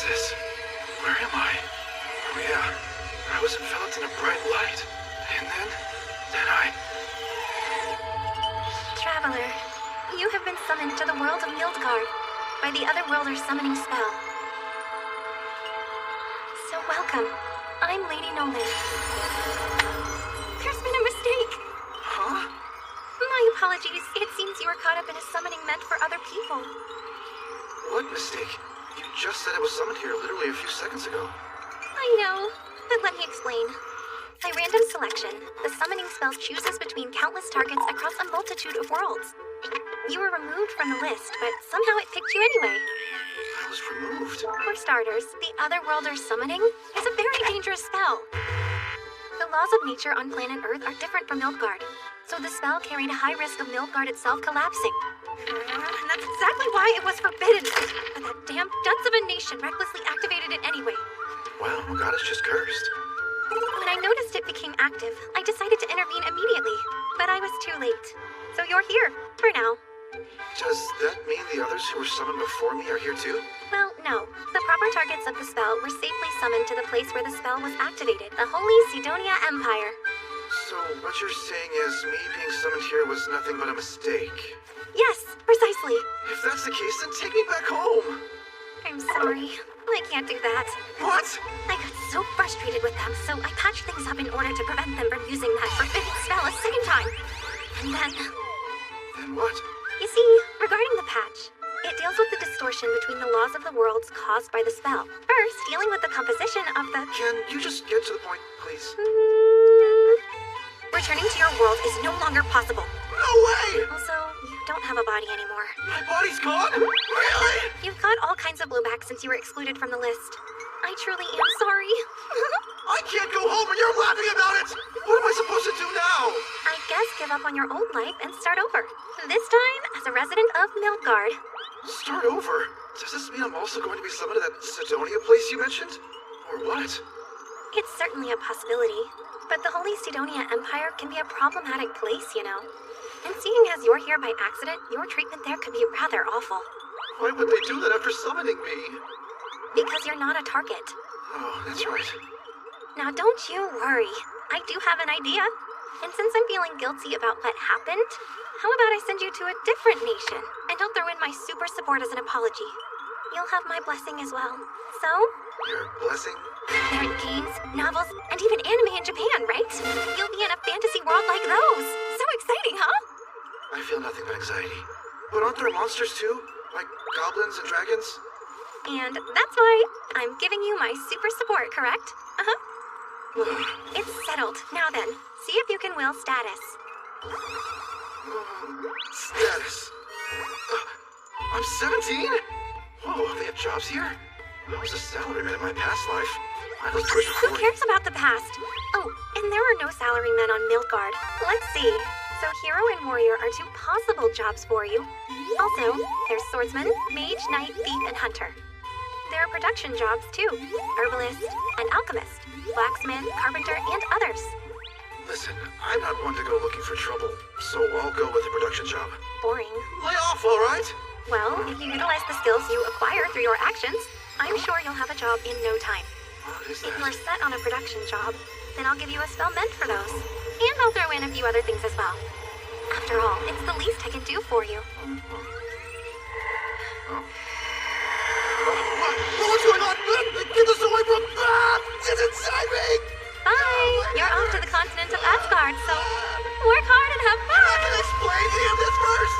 this? Where am I? Oh yeah, I was enveloped in a bright light. And then I... Traveler, you have been summoned to the world of Mildgard by the Otherworlder summoning spell. So welcome. I'm Lady Nolan. There's been a mistake. Huh? My apologies. It seems you were caught up in a summoning meant for other people. What mistake? You just said I was summoned here literally a few seconds ago. I know, but let me explain. By random selection, the summoning spell chooses between countless targets across a multitude of worlds. You were removed from the list, but somehow it picked you anyway. I was removed. For starters, the Otherworlder summoning is a very dangerous spell. The laws of nature on planet Earth are different from Mildgard, so the spell carried a high risk of Mildgard itself collapsing. And that's exactly why it was forbidden. But that damn dunce of a nation recklessly activated it anyway. Wow, God is just cursed. When I noticed it became active, I decided to intervene immediately, but I was too late. So you're here, for now. Does that mean the others who were summoned before me are here too? Well, no. The proper targets of the spell were safely summoned to the place where the spell was activated, the Holy Sidonia Empire. So what you're saying is me being summoned here was nothing but a mistake? Yes, precisely. If that's the case, then take me back home. I'm sorry. I can't do that. What? I got so frustrated with them, so I patched things up in order to prevent them from using that forbidden spell a second time. And then... Then what? You see, regarding the patch, it deals with the distortion between the laws of the worlds caused by the spell. First, dealing with the composition of the... Can you just get to the point, please? Returning to your world is no longer possible. No way! Also, you don't have a body anymore. My body's gone? Really? You've got all kinds of blowback since you were excluded from the list. I truly am sorry. I can't go home and you're laughing about it! What am I supposed to do now? I guess give up on your old life and start over. This time, as a resident of Mildgard. Start over? Does this mean I'm also going to be summoned to that Sidonia place you mentioned? Or what? It's certainly a possibility. But the Holy Sidonia Empire can be a problematic place, you know. And seeing as you're here by accident, your treatment there could be rather awful. Why would they do that after summoning me? Because you're not a target. Oh, that's right. Now don't you worry. I do have an idea. And since I'm feeling guilty about what happened, how about I send you to a different nation? And I'll throw in my super support as an apology. You'll have my blessing as well. So? Your blessing? There are games, novels, and even anime in Japan, right? You'll be in a fantasy world like those. So exciting, huh? I feel nothing but anxiety. But aren't there monsters too? Like goblins and dragons? And that's why I'm giving you my super support, correct? Uh-huh. It's settled. Now then, see if you can will status. Status. I'm 17? Whoa, they have jobs here? I was a salaryman in my past life. I was pushed Who cares about the past? Oh, and there are no salarymen on Mildgard. Let's see. So hero and warrior are two possible jobs for you. Also, there's swordsman, mage, knight, thief, and hunter. There are production jobs too. Herbalist and alchemist, blacksmith, carpenter, and others. Listen, I'm not one to go looking for trouble, so I'll go with a production job. Boring. Lay off, all right? Well, if you utilize the skills you acquire through your actions, I'm sure you'll have a job in no time. What is If that? you're set on a production job, then I'll give you a spell meant for those. And I'll throw in a few other things as well. After all, it's the least I can do for you. What's going on? Get this away from... It's inside me! Bye! You're off to the continent of Asgard, so work hard and have I fun! can explain to you this first!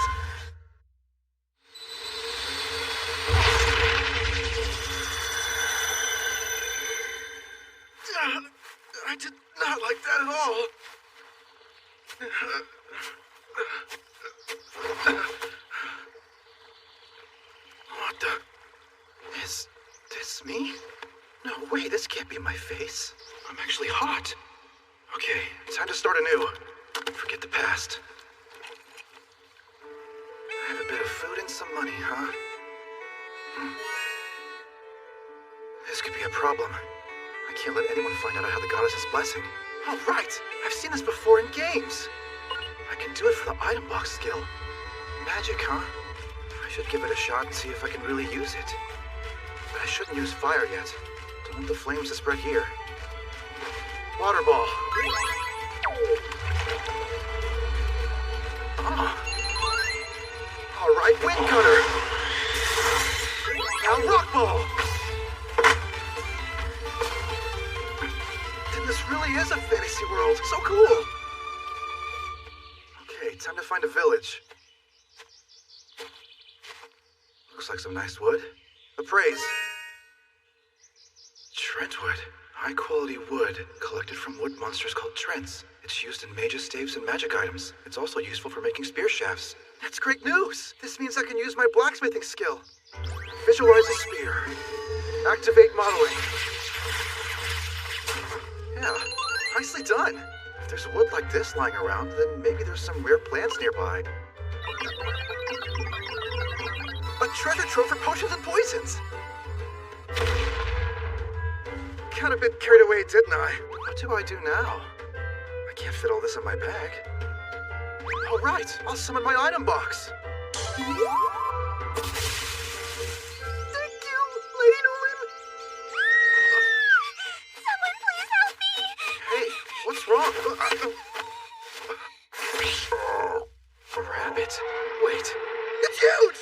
I did not like that at all. What the... Is this me? No way, this can't be my face. I'm actually hot. Okay, time to start anew. Forget the past. I have a bit of food and some money, huh? This could be a problem. I can't let anyone find out I have the goddess's blessing. Oh, right! I've seen this before in games! I can do it for the item box skill. Magic, huh? I should give it a shot and see if I can really use it. I shouldn't use fire yet. Don't want the flames to spread here. Water ball. Oh. All right, wind cutter. Now rock ball. This really is a fantasy world. So cool. Okay, time to find a village. Looks like some nice wood. Appraise. Trentwood. High-quality wood collected from wood monsters called Trents. It's used in mages' staves and magic items. It's also useful for making spear shafts. That's great news! This means I can use my blacksmithing skill. Visualize a spear. Activate modeling. Yeah, nicely done. If there's wood like this lying around, then maybe there's some rare plants nearby. A treasure trove for potions and poisons! Got a bit carried away, didn't I? What do I do now? I can't fit all this in my bag. All right, I'll summon my item box. Thank you, Lady Nolan. Someone please help me! Hey, what's wrong? A rabbit? Wait, it's huge!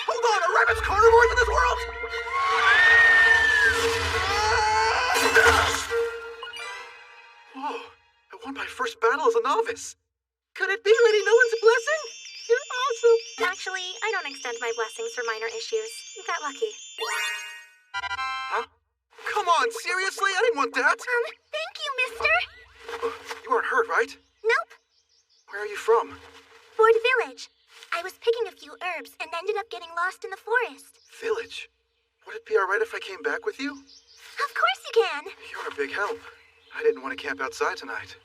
Hold on, are rabbits carnivores in this world? Whoa, I won my first battle as a novice. Could it be Lady Nolan's blessing? You're awesome. Actually, I don't extend my blessings for minor issues. You got lucky. Huh? Come on, seriously? I didn't want that. Thank you, mister. You aren't hurt, right? Nope. Where are you from? Ford Village. I was picking a few herbs and ended up getting lost in the forest. Village. Would it be alright if I came back with you? Of course you can. You're a big help. I didn't want to camp outside tonight.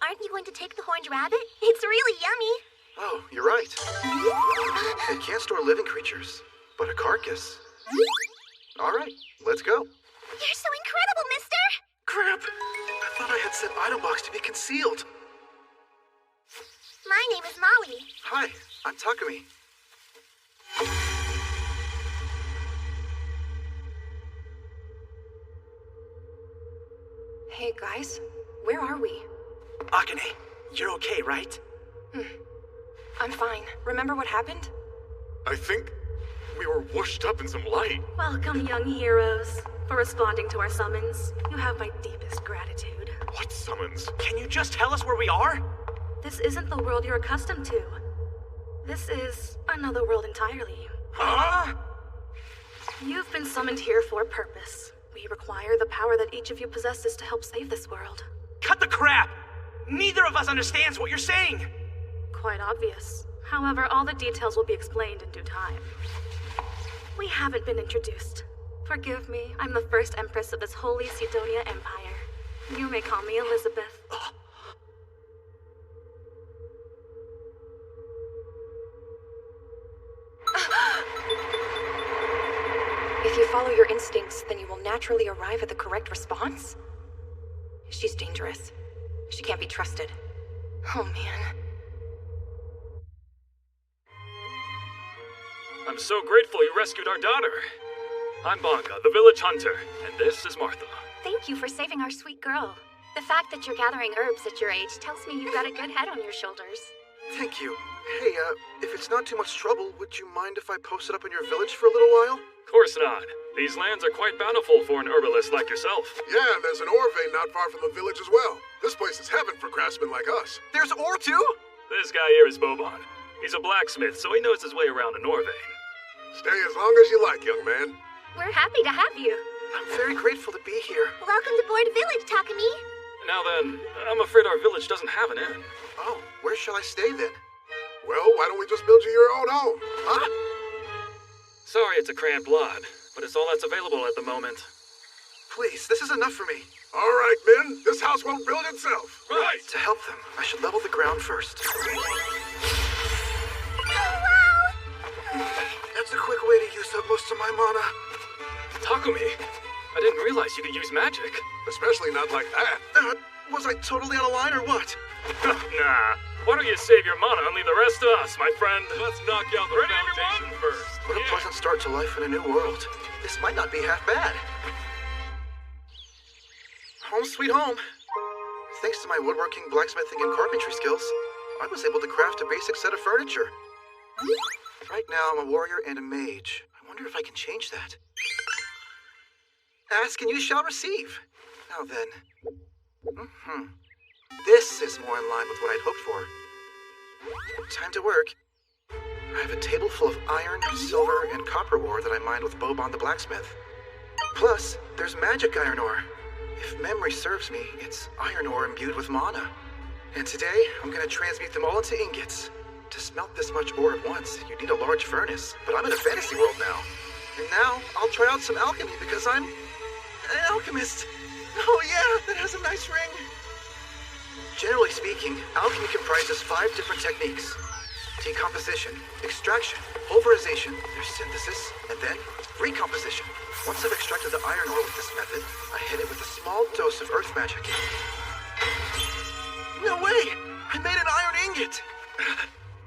Aren't you going to take the horned rabbit? It's really yummy. Oh, you're right. They can't store living creatures, but a carcass. Alright, let's go. You're so incredible, mister. Crap! I thought I had set item box to be concealed. My name is Molly. Hi, I'm Takumi. Hey guys, where are we? Akane, you're okay, right? I'm fine. Remember what happened? I think we were washed up in some light. Welcome, young heroes. For responding to our summons, you have my deepest gratitude. What summons? Can you just tell us where we are? This isn't the world you're accustomed to. This is another world entirely. Huh? You've been summoned here for a purpose. We require the power that each of you possesses to help save this world. Cut the crap! Neither of us understands what you're saying! Quite obvious. However, all the details will be explained in due time. We haven't been introduced. Forgive me, I'm the first empress of this holy Sidonia Empire. You may call me Elizabeth. If you follow your instincts, then you will naturally arrive at the correct response? She's dangerous. She can't be trusted. Oh man. I'm so grateful you rescued our daughter. I'm Bonga, the village hunter, and this is Martha. Thank you for saving our sweet girl. The fact that you're gathering herbs at your age tells me you've got a good head on your shoulders. Thank you. Hey, if it's not too much trouble, would you mind if I posted up in your village for a little while? Of course not. These lands are quite bountiful for an herbalist like yourself. Yeah, and there's an ore vein not far from the village as well. This place is heaven for craftsmen like us. There's ore too? This guy here is Boban. He's a blacksmith, so he knows his way around an ore vein. Stay as long as you like, young man. We're happy to have you. I'm very grateful to be here. Welcome to Board Village, Takumi. Now then, I'm afraid our village doesn't have an inn. Oh, where shall I stay then? Well, why don't we just build you your own home? Huh? Sorry it's a cramped lot, but it's all that's available at the moment. Please, this is enough for me. All right, men. This house won't build itself. Right! To help them, I should level the ground first. That's a quick way to use up most of my mana. Takumi, I didn't realize you could use magic. Especially not like that. Was I totally out of line or what? Nah. Why don't you save your mana and leave the rest to us, my friend? Let's knock out the foundation first. What a pleasant start to life in a new world. This might not be half bad. Home sweet home. Thanks to my woodworking, blacksmithing, and carpentry skills, I was able to craft a basic set of furniture. Right now, I'm a warrior and a mage. I wonder if I can change that. Ask and you shall receive. Now then. This is more in line with what I'd hoped for. Time to work. I have a table full of iron, silver, and copper ore that I mined with Boban the blacksmith. Plus, there's magic iron ore. If memory serves me, it's iron ore imbued with mana. And today, I'm gonna transmute them all into ingots. To smelt this much ore at once, you need a large furnace, but I'm in a fantasy world now. And now, I'll try out some alchemy because I'm an alchemist. Oh yeah, that has a nice ring. Generally speaking, alchemy comprises 5 different techniques. Decomposition, extraction, pulverization, there's synthesis, and then recomposition. Once I've extracted the iron ore with this method, I hit it with a small dose of earth magic. No way! I made an iron ingot!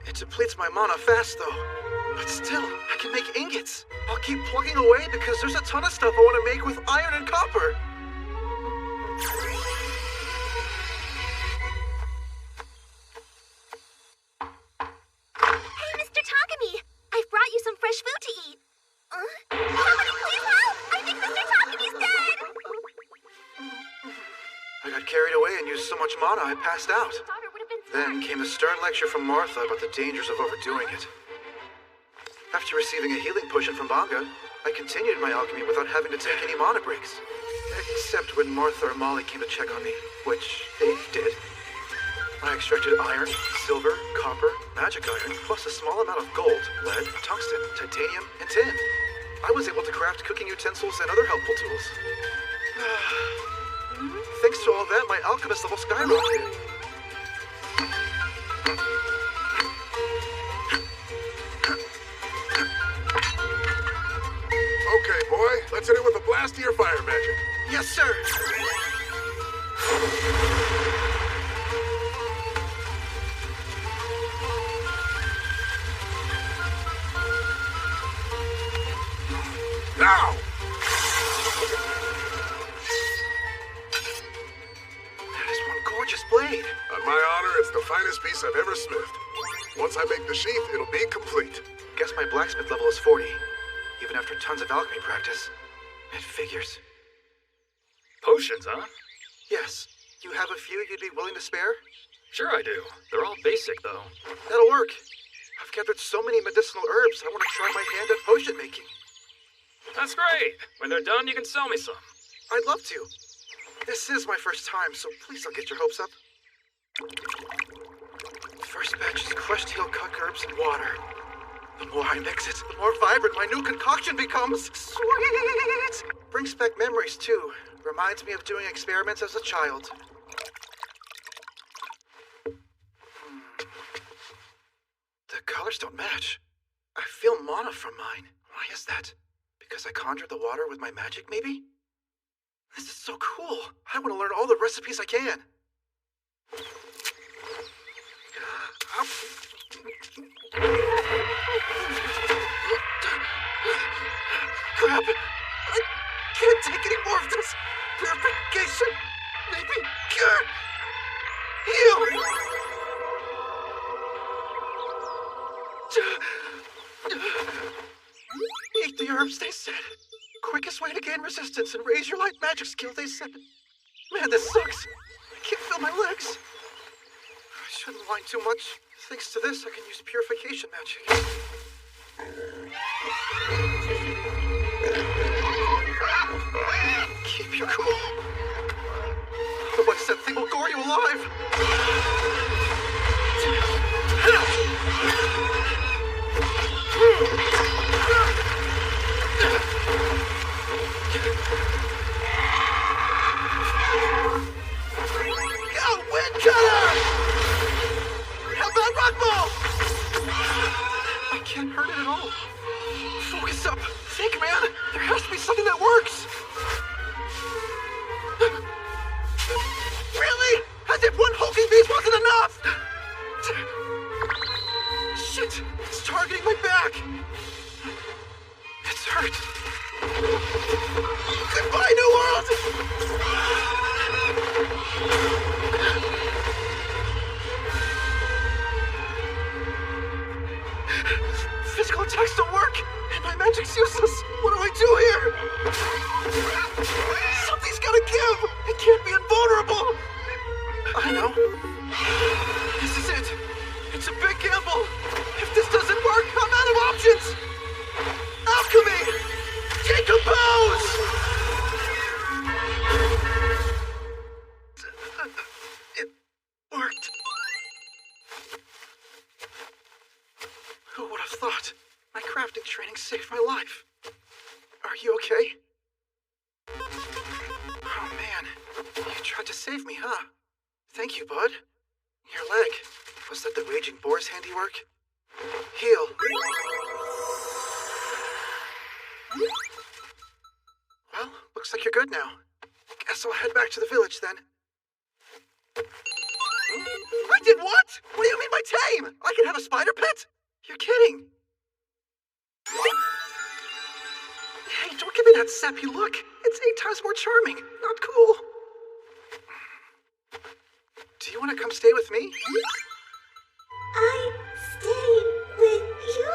It depletes my mana fast though. But still, I can make ingots. I'll keep plugging away because there's a ton of stuff I want to make with iron and copper. Hey, Mr. Takumi! I've brought you some fresh food to eat. Somebody please help! I think Mr. Takami's dead! I got carried away and used so much mana I passed out. Daughter would have been Then came a stern lecture from Martha about the dangers of overdoing it. After receiving a healing potion from Banga, I continued my alchemy without having to take any mana breaks. Except when Martha or Molly came to check on me, which they did. I extracted iron, silver, copper, magic iron, plus a small amount of gold, lead, tungsten, titanium, and tin. I was able to craft cooking utensils and other helpful tools. Thanks to all that, my alchemist level skyrocketed. Okay, boy, let's hit it with a blast of your fire magic. Yes, sir! Now! That is one gorgeous blade. On my honor, it's the finest piece I've ever smithed. Once I make the sheath, it'll be complete. Guess my blacksmith level is 40. Even after tons of alchemy practice. It figures. Potions, huh? Yes. You have a few you'd be willing to spare? Sure I do. They're all basic, though. That'll work. I've gathered so many medicinal herbs, I want to try my hand at potion making. That's great. When they're done, you can sell me some. I'd love to. This is my first time, so please don't get your hopes up. First batch is crushed heel cut herbs and water. The more I mix it, the more vibrant my new concoction becomes. Sweet! Brings back memories, too. Reminds me of doing experiments as a child. The colors don't match. I feel mana from mine. Why is that? Because I conjured the water with my magic, maybe? This is so cool. I want to learn all the recipes I can. Crap! I can't take any more of this. Purification. Maybe cure. Heal. Eat the herbs, they said. Quickest way to gain resistance and raise your light magic skill, they said. Man, this sucks. I can't feel my legs. I shouldn't whine too much. Thanks to this, I can use purification magic. Keep your cool. Otherwise, that thing will gore you alive. Yo, wind cutter! How about rock ball? I can't hurt it at all. Focus up. Think, man. There has to be something that works. Really? poking these wasn't enough! Shit! It's targeting my back! It's hurt. Goodbye, New World! Physical attacks don't work, and my magic's useless. What do I do here? Something's gotta give! It can't be invulnerable! I know. This is it. It's a big gamble. If this doesn't work, I'm out of options. Alchemy! Decompose! It worked. Who would have thought? My crafting training saved my life. Are you okay? Oh man, you tried to save me, huh? Thank you, bud. Your leg. Was that the Raging Boar's handiwork? Heal. Well, looks like you're good now. Guess I'll head back to the village then. I did what? What do you mean by tame? I can have a spider pet? You're kidding. Hey, don't give me that sappy look. It's 8 times more charming. Not cool. Do you want to come stay with me? I stay with you?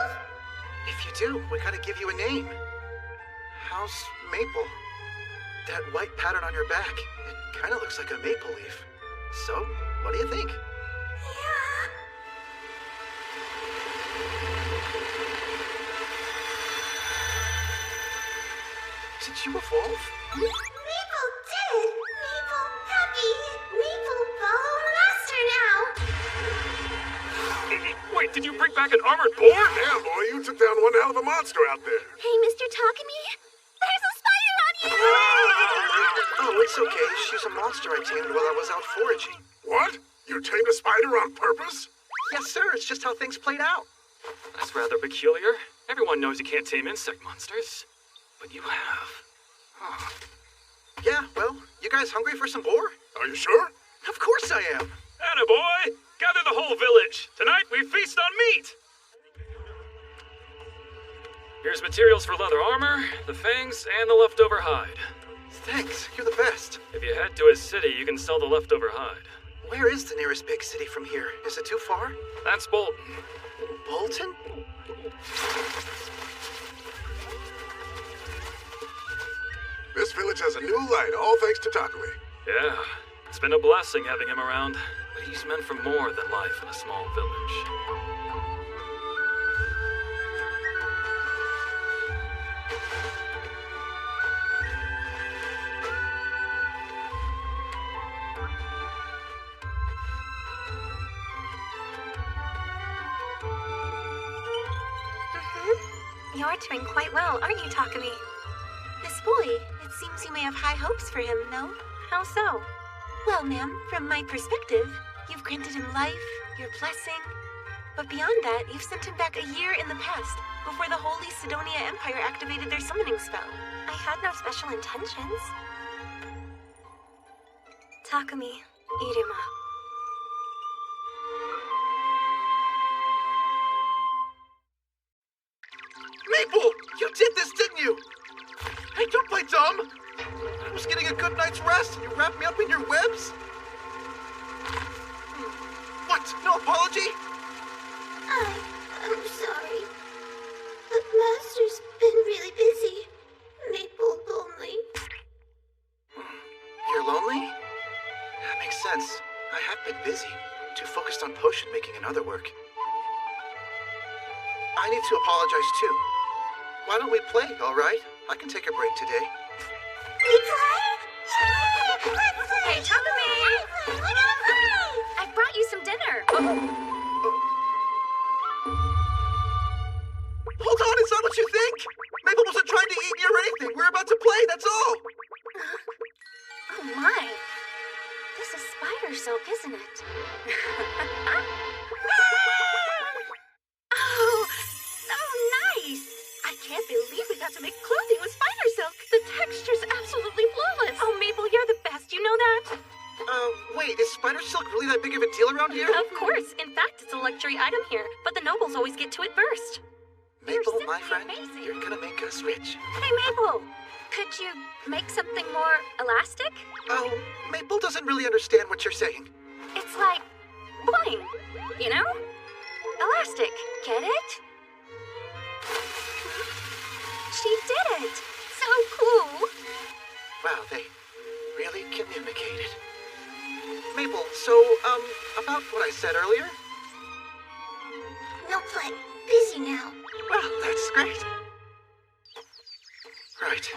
If you do, we gotta give you a name. How's Maple? That white pattern on your back, it kinda looks like a maple leaf. So, what do you think? Yeah. Did you evolve? Maple did! Maple happy! Maple follow master now! Wait, did you bring back an armored boar? Yeah, boy, you took down one hell of a monster out there. Hey, Mr. Takumi! There's a spider on you! Oh, it's okay. She's a monster I tamed while I was out foraging. What? You tamed a spider on purpose? Yes, sir. It's just how things played out. That's rather peculiar. Everyone knows you can't tame insect monsters. But you have. Huh. Yeah, well, you guys hungry for some boar? Are you sure? Of course I am. Attaboy! Gather the whole village. Tonight we feast on meat! Here's materials for leather armor, the fangs, and the leftover hide. Thanks. You're the best. If you head to a city, you can sell the leftover hide. Where is the nearest big city from here? Is it too far? That's Bolton. Bolton? This village has a new light, all thanks to Takumi. Yeah, it's been a blessing having him around, but he's meant for more than life in a small village. You're doing quite well, aren't you, Takumi? This boy, it seems you may have high hopes for him, no? How so? Well, ma'am, from my perspective, you've granted him life, your blessing. But beyond that, you've sent him back a year in the past, before the Holy Sidonia Empire activated their summoning spell. I had no special intentions. Takumi, Iruma. Maple! You did this, didn't you? Hey, don't play dumb! I was getting a good night's rest and you wrapped me up in your webs? What? No apology? I'm sorry. But Master's been really busy. Maple lonely. You're lonely? That makes sense. I have been busy. Too focused on potion making and other work. I need to apologize too. Why don't we play, alright? I can take a break today. We play? Yeah! Let's play! Hey, Takumi! We're gonna play! I brought you some dinner. Hold on, it's not what you think! Maple wasn't trying to eat me or anything. We're about to play, that's all! Oh my. This is spider silk, isn't it? Oh, so nice! I can't believe we got to make clothing with spider silk. The texture's absolutely flawless. Oh, Maple, you're the best. You know that? Wait, is spider silk really that big around here? Of course. In fact, it's a luxury item here, but the nobles always get to it first. Maple, You're my simply friend, amazing. you're gonna make us rich. Hey, Maple, could you make something more elastic? Oh, Maple doesn't really understand what you're saying. It's like bling, you know? Elastic, get it? She did it! So cool! Wow, they really communicated. Maple, so, about what I said earlier? No play. Busy now. Well, that's great. Right.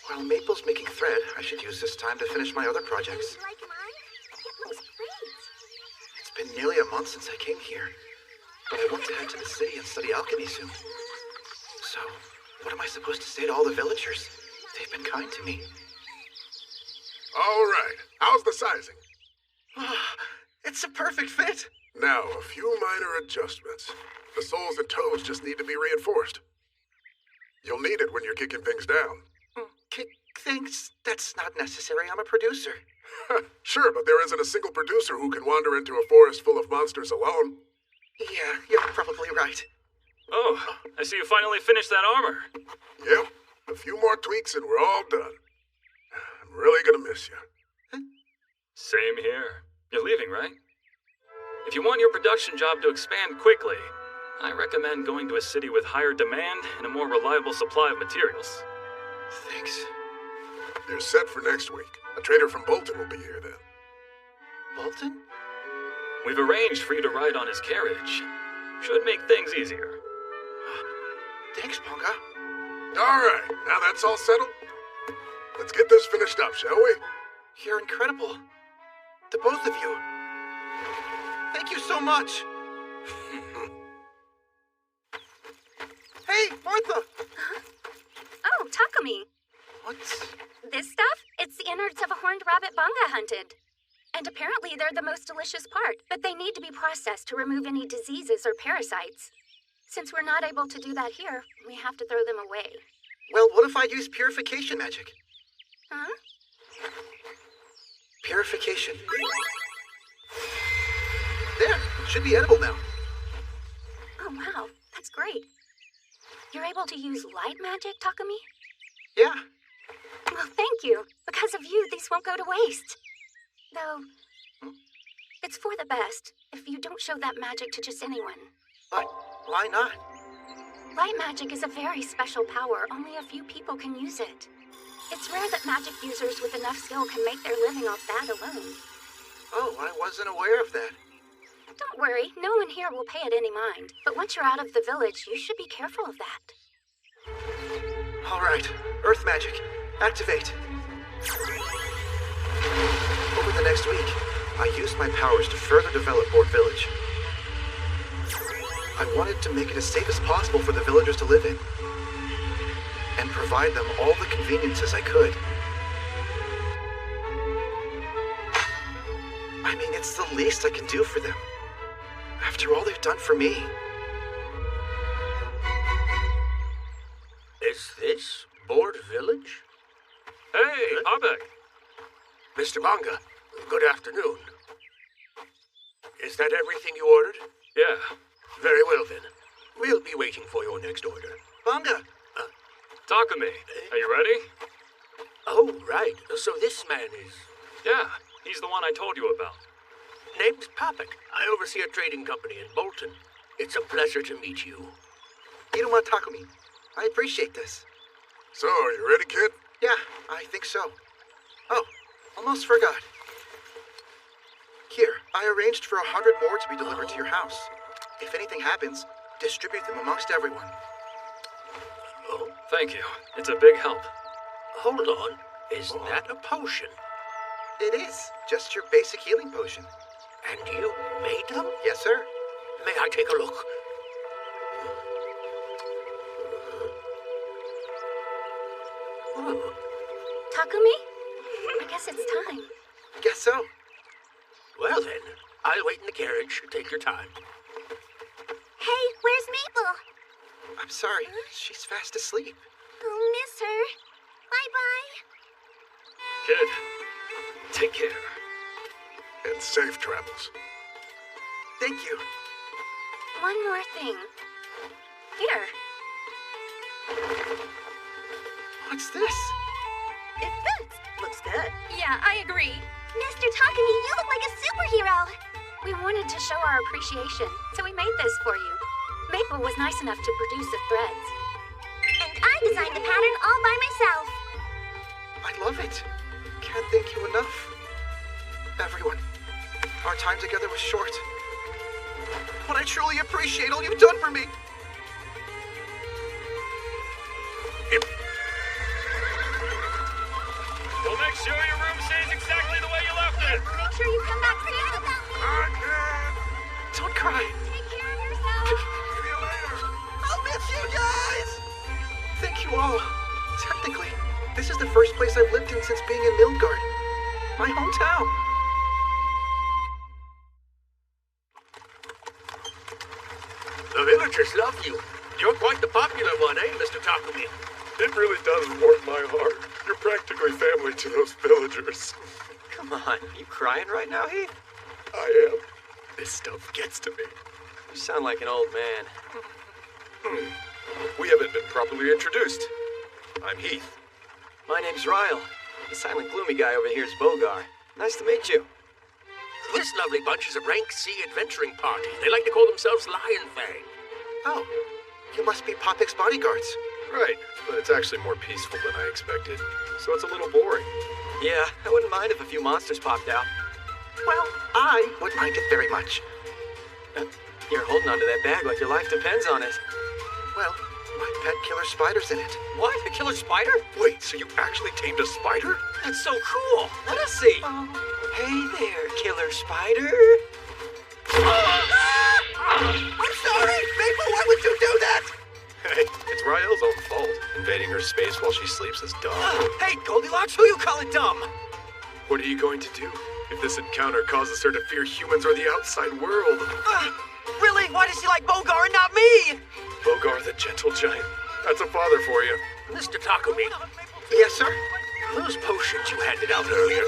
While Maple's making thread, I should use this time to finish my other projects. Like mine? It looks great. It's been nearly a month since I came here, but I want to head to the city and study alchemy soon. So, what am I supposed to say to all the villagers? They've been kind to me. All right. How's the sizing? It's a perfect fit. Now, a few minor adjustments. The soles and toes just need to be reinforced. You'll need it when you're kicking things down. Kick things? That's not necessary. I'm a producer. Sure, but there isn't a single producer who can wander into a forest full of monsters alone. Yeah, you're probably right. Oh, I see you finally finished that armor. Yep, a few more tweaks and we're all done. I'm really gonna miss you. Same here. You're leaving, right? If you want your production job to expand quickly, I recommend going to a city with higher demand and a more reliable supply of materials. Thanks. You're set for next week. A trader from Bolton will be here then. Bolton? We've arranged for you to ride on his carriage. Should make things easier. Thanks, Ponga. All right, now that's all settled. Let's get this finished up, shall we? You're incredible. To both of you. Thank you so much. Hey, Martha! Oh, Takumi. What's... This stuff? It's the innards of a horned rabbit Bunga hunted. And apparently they're the most delicious part, but they need to be processed to remove any diseases or parasites. Since we're not able to do that here, we have to throw them away. Well, what if I use purification magic? Huh? Purification. There, it should be edible now. Oh, wow. That's great. You're able to use light magic, Takumi? Yeah. Well, thank you. Because of you, these won't go to waste. Though, it's for the best if you don't show that magic to just anyone. But why not? Light magic is a very special power. Only a few people can use it. It's rare that magic users with enough skill can make their living off that alone. Oh, I wasn't aware of that. Don't worry, no one here will pay it any mind. But once you're out of the village, you should be careful of that. All right, Earth magic, activate. Over the next week, I used my powers to further develop Board Village. I wanted to make it as safe as possible for the villagers to live in, and provide them all the conveniences I could. I mean, it's the least I can do for them, after all they've done for me. Is this Board Village? Hey, Abek. Mr. Manga, good afternoon. Is that everything you ordered? Yeah. Very well then. We'll be waiting for your next order. Bunga! Takumi, are you ready? Oh, right. So this man is... Yeah, he's the one I told you about. Name's Papik. I oversee a trading company in Bolton. It's a pleasure to meet you. Iruma Takumi. I appreciate this. So, are you ready, kid? Yeah, I think so. Oh, almost forgot. Here, I arranged for 100 more to be delivered to your house. If anything happens, distribute them amongst everyone. Oh, Thank you. It's a big help. hold on. Is that a potion? It is. Just your basic healing potion. And you made them? Yes, sir. May I take a look? Oh, Takumi? I guess it's time. Guess so. well then, I'll wait in the carriage. Take your time. Hey, where's Maple? I'm sorry. She's fast asleep. I'll miss her. Bye-bye. Kid, take care. And safe travels. Thank you. One more thing. Here. What's this? It fits. Looks good. Yeah, I agree. Mr. Takumi, you look like a superhero. We wanted to show our appreciation, so we made this for you. Maple was nice enough to produce the threads. And I designed the pattern all by myself. I love it. Can't thank you enough. Everyone, our time together was short. But I truly appreciate all you've done for me. We'll make sure your room stays exactly the way you left it. Make sure you come back soon. Don't cry. Take care of yourself. See you later. I'll miss you guys. Thank you all. Technically, this is the first place I've lived in since being in Midgard. My hometown. The villagers love you. You're quite the popular one, eh, Mr. Takumi? It really does warm my heart. You're practically family to those villagers. Come on, you crying right now, Heath? I am. This stuff gets to me. You sound like an old man. We haven't been properly introduced. I'm Heath. My name's Ryle. The silent, gloomy guy over here is Bogar. Nice to meet you. This lovely bunch is a rank C adventuring party. They like to call themselves Lion Fang. Oh, you must be Popik's bodyguards. Right, but it's actually more peaceful than I expected, so it's a little boring. Yeah, I wouldn't mind if a few monsters popped out. Well, I would mind it very much. You're holding onto that bag like your life depends on it. Well, my pet killer spider's in it. What? A killer spider? Wait, so you actually tamed a spider? That's so cool. Let us see. Oh. Hey there, killer spider. I'm sorry! Maple, why would you do that? Hey, it's Rael's own fault. Invading her space while she sleeps is dumb. Hey, Goldilocks, who you calling dumb? What are you going to do if this encounter causes her to fear humans or the outside world? Really? Why does she like Bogar and not me? Bogar the gentle giant. That's a father for you. Mr. Takumi, Yes, sir? those potions you handed out earlier,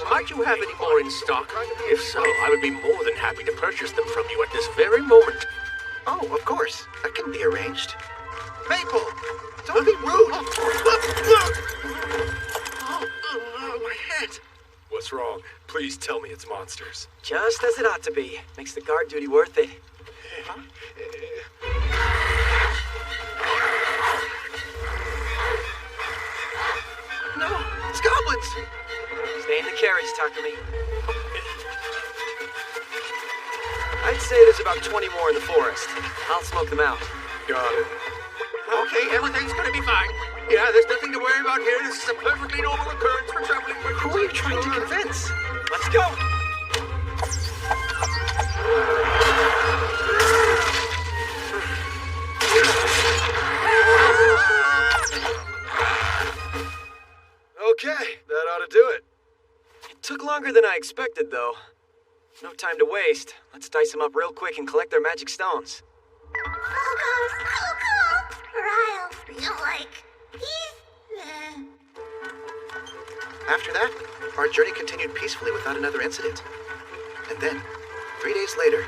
might you have any more in stock? If so, I would be more than happy to purchase them from you at this very moment. Oh, of course. That can be arranged. Maple! Don't be rude! Oh, my head. What's wrong? Please tell me it's monsters. Just as it ought to be. Makes the guard duty worth it. No, it's goblins! Stay in the carriage, Takumi. I'd say there's about 20 more in the forest. I'll smoke them out. Got it. Okay, everything's gonna be fine. Yeah, there's nothing to worry about here. This is a perfectly normal occurrence for traveling merchants. Who are you trying to convince? Let's go! Okay, that ought to do it. It took longer than I expected, though. No time to waste. Let's dice them up real quick and collect their magic stones. Ryle, you like... After that, our journey continued peacefully without another incident. And then, 3 days later,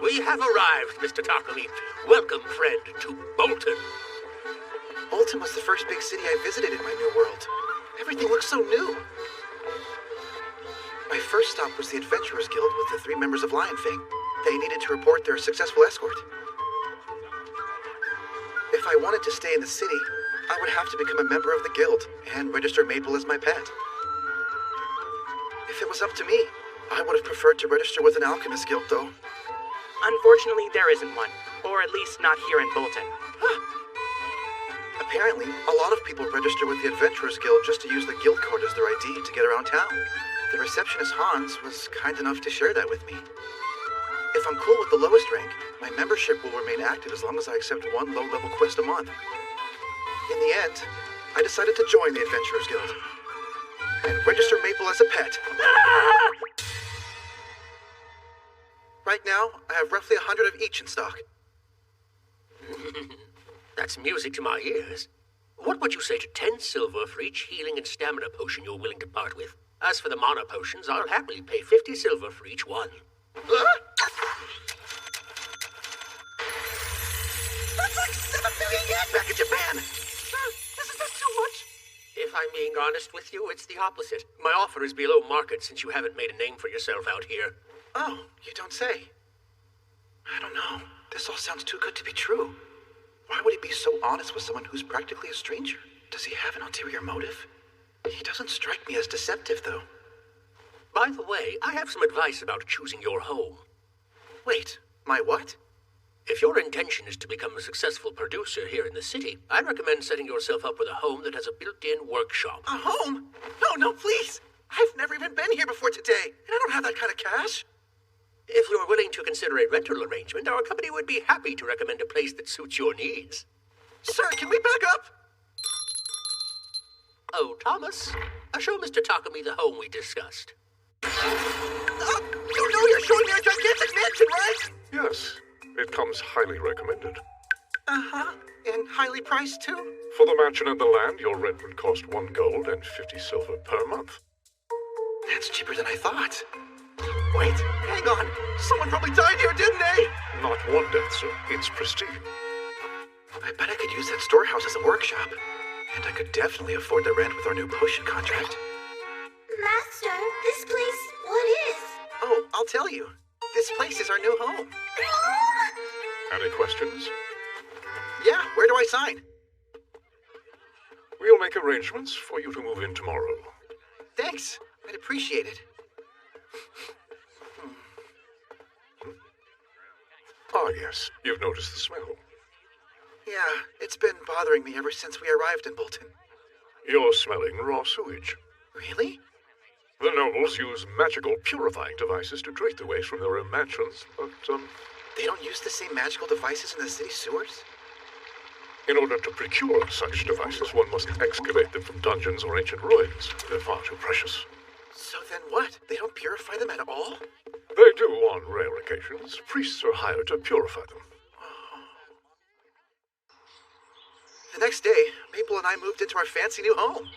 We have arrived, Mr. Takumi. Welcome, friend, to Bolton. Bolton was the first big city I visited in my new world. Everything looked so new. My first stop was the Adventurers Guild with the 3 members of Lion Fang. They needed to report their successful escort. If I wanted to stay in the city, I would have to become a member of the guild and register Maple as my pet. If it was up to me, I would have preferred to register with an Alchemist guild, though. Unfortunately, there isn't one. Or at least not here in Bolton. Apparently, a lot of people register with the Adventurers Guild just to use the guild card as their ID to get around town. The receptionist Hans was kind enough to share that with me. If I'm cool with the lowest rank, my membership will remain active as long as I accept 1 low-level quest a month. In the end, I decided to join the Adventurers Guild and register Maple as a pet. Right now, I have roughly 100 of each in stock. That's music to my ears. What would you say to 10 silver for each healing and stamina potion you're willing to part with? As for the mana potions, I'll happily pay 50 silver for each one. back in Japan. Isn't that too much? If I'm being honest with you, it's the opposite. My offer is below market since you haven't made a name for yourself out here. Oh, you don't say. I don't know. This all sounds too good to be true. Why would he be so honest with someone who's practically a stranger? Does he have an ulterior motive? He doesn't strike me as deceptive, though. By the way, I have some advice about choosing your home. Wait, my what? If your intention is to become a successful producer here in the city, I recommend setting yourself up with a home that has a built-in workshop. A home? No, please. I've never even been here before today, and I don't have that kind of cash. If you're willing to consider a rental arrangement, our company would be happy to recommend a place that suits your needs. Sir, can we back up? Oh, Thomas, show Mr. Takumi the home we discussed. You know you're showing me a gigantic mansion, right? Yes, it comes highly recommended. Uh-huh. And highly priced, too? For the mansion and the land, your rent would cost 1 gold and 50 silver per month. That's cheaper than I thought. Wait, hang on. Someone probably died here, didn't they? Not one death, sir. It's pristine. I bet I could use that storehouse as a workshop. And I could definitely afford the rent with our new potion contract. Master, this place, what is? Oh, I'll tell you. This place is our new home. Any questions? Yeah, where do I sign? We'll make arrangements for you to move in tomorrow. Thanks. I'd appreciate it. Ah, yes. You've noticed the smell. Yeah, it's been bothering me ever since we arrived in Bolton. You're smelling raw sewage. Really? The nobles use magical purifying devices to treat the waste from their own mansions, but, They don't use the same magical devices in the city sewers? in order to procure such devices, one must excavate them from dungeons or ancient ruins. They're far too precious. So then what? They don't purify them at all? They do on rare occasions. Priests are hired to purify them. The next day, Maple and I moved into our fancy new home.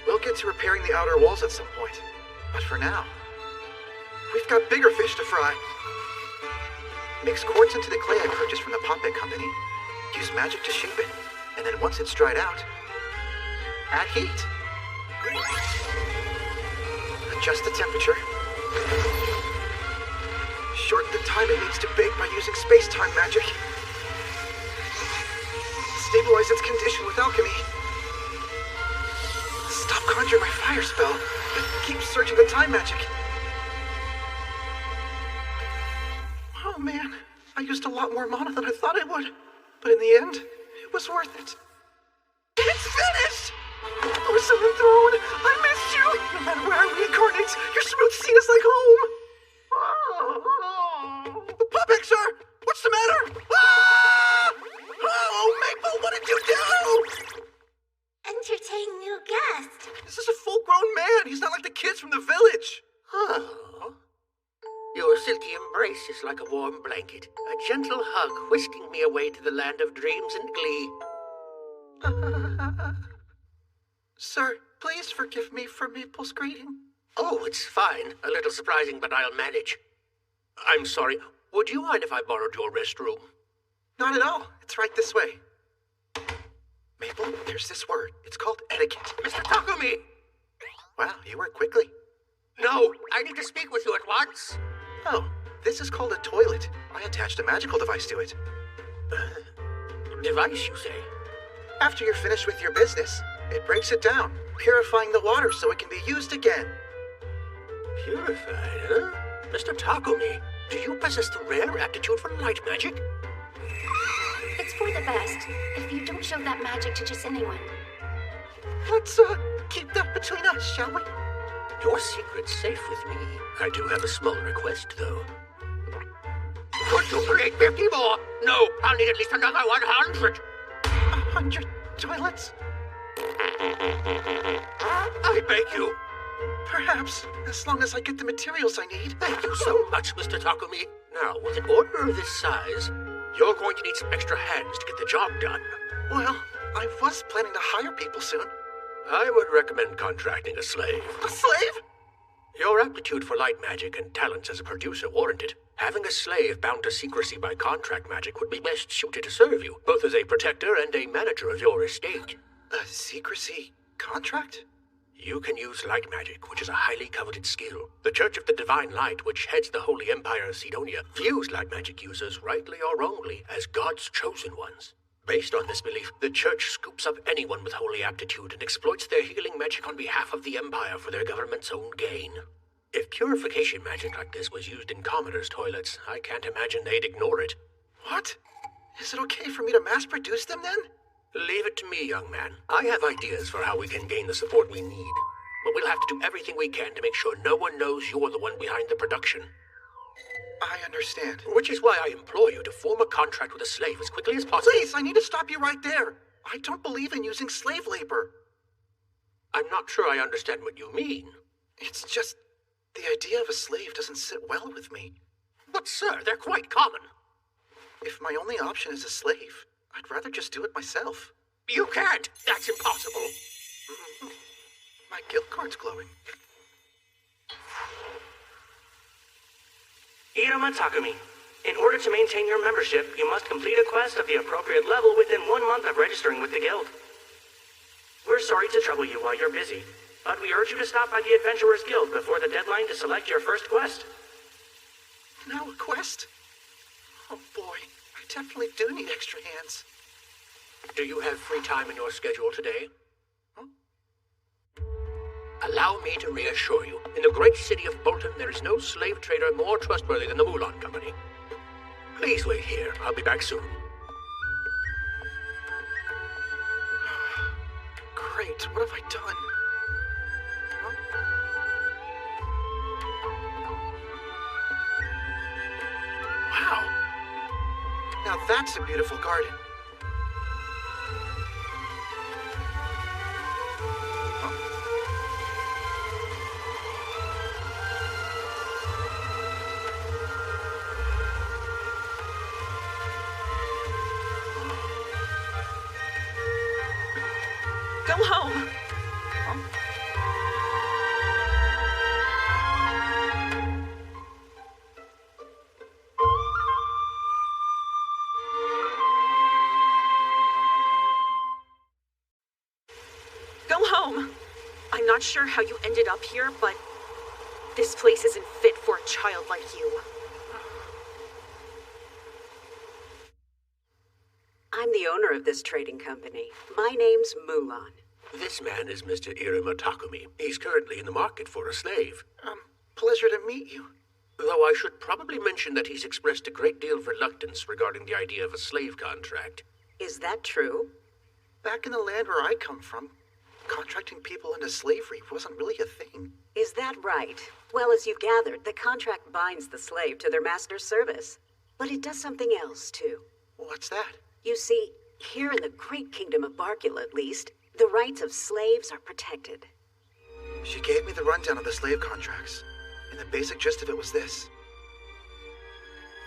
We'll get to repairing the outer walls at some point. But for now, we've got bigger fish to fry. Mix quartz into the clay I purchased from the Poppet Company. Use magic to shape it. And then once it's dried out, add heat. Adjust the temperature. Shorten the time it needs to bake by using space-time magic. Stabilize its condition with alchemy. Stop conjuring my fire spell, but keep searching the time magic. Oh man, I used a lot more mana than I thought I would. But in the end, it was worth it. It's finished! Oh, Silver Throne, I missed you! No matter where I reincarnate, your smooth scene is like home! Puppet, sir! What's the matter? Ah! Oh, Maple, what did you do? Entertain new guest. This is a full-grown man. He's not like the kids from the village. Oh. Your silky embrace is like a warm blanket, a gentle hug whisking me away to the land of dreams and glee. Sir, please forgive me for Maple's greeting. Oh, it's fine. A little surprising, but I'll manage. I'm sorry. Would you mind if I borrowed your restroom? Not at all. It's right this way. Maple, there's this word. It's called etiquette. Mr. Takumi! Wow, you work quickly. No, I need to speak with you at once. Oh, this is called a toilet. I attached a magical device to it. Device, you say? After you're finished with your business, it breaks it down, purifying the water so it can be used again. Purified, huh? Mr. Takumi, do you possess the rare aptitude for light magic? It's for the best, if you don't show that magic to just anyone. Let's, keep that between us, shall we? Your secret's safe with me. I do have a small request, though. Could you create 50 more? No, I'll need at least another 100. 100 toilets? I beg you. Perhaps, as long as I get the materials I need. Thank you so much, Mr. Takumi. Now, with an order of this size, you're going to need some extra hands to get the job done. Well, I was planning to hire people soon. I would recommend contracting a slave. A slave? Your aptitude for light magic and talents as a producer warrant it. Having a slave bound to secrecy by contract magic would be best suited to serve you, both as a protector and a manager of your estate. A secrecy contract? You can use light magic, which is a highly coveted skill. The Church of the Divine Light, which heads the Holy Empire of Sidonia, views light magic users, rightly or wrongly, as God's chosen ones. Based on this belief, the Church scoops up anyone with holy aptitude and exploits their healing magic on behalf of the Empire for their government's own gain. If purification magic like this was used in commoners' toilets, I can't imagine they'd ignore it. What? Is it okay for me to mass-produce them then? Leave it to me, young man. I have ideas for how we can gain the support we need. But we'll have to do everything we can to make sure no one knows you're the one behind the production. I understand. Which is why I implore you to form a contract with a slave as quickly as possible. Please, I need to stop you right there. I don't believe in using slave labor. I'm not sure I understand what you mean. It's just, the idea of a slave doesn't sit well with me. But sir, they're quite common. If my only option is a slave, I'd rather just do it myself. You can't! That's impossible! My guild card's glowing. Iruma Takumi, in order to maintain your membership, you must complete a quest of the appropriate level within 1 month of registering with the guild. We're sorry to trouble you while you're busy, but we urge you to stop by the Adventurers Guild before the deadline to select your first quest. Now a quest? Oh boy, I definitely do need extra hands. Do you have free time in your schedule today? Allow me to reassure you, in the great city of Bolton, there is no slave trader more trustworthy than the Mulan Company. Please wait here. I'll be back soon. Great, what have I done? Wow. Now that's a beautiful garden. Go home. Go home. I'm not sure how you ended up here, but this place isn't fit for a child like you. I'm the owner of this trading company. My name's Mulan. This man is Mr. Iruma Takumi. He's currently in the market for a slave. Pleasure to meet you. Though I should probably mention that he's expressed a great deal of reluctance regarding the idea of a slave contract. Is that true? Back in the land where I come from, contracting people into slavery wasn't really a thing. Is that right? Well, as you've gathered, the contract binds the slave to their master's service. But it does something else, too. What's that? You see, here in the great kingdom of Barkula, at least, the rights of slaves are protected. She gave me the rundown of the slave contracts, and the basic gist of it was this.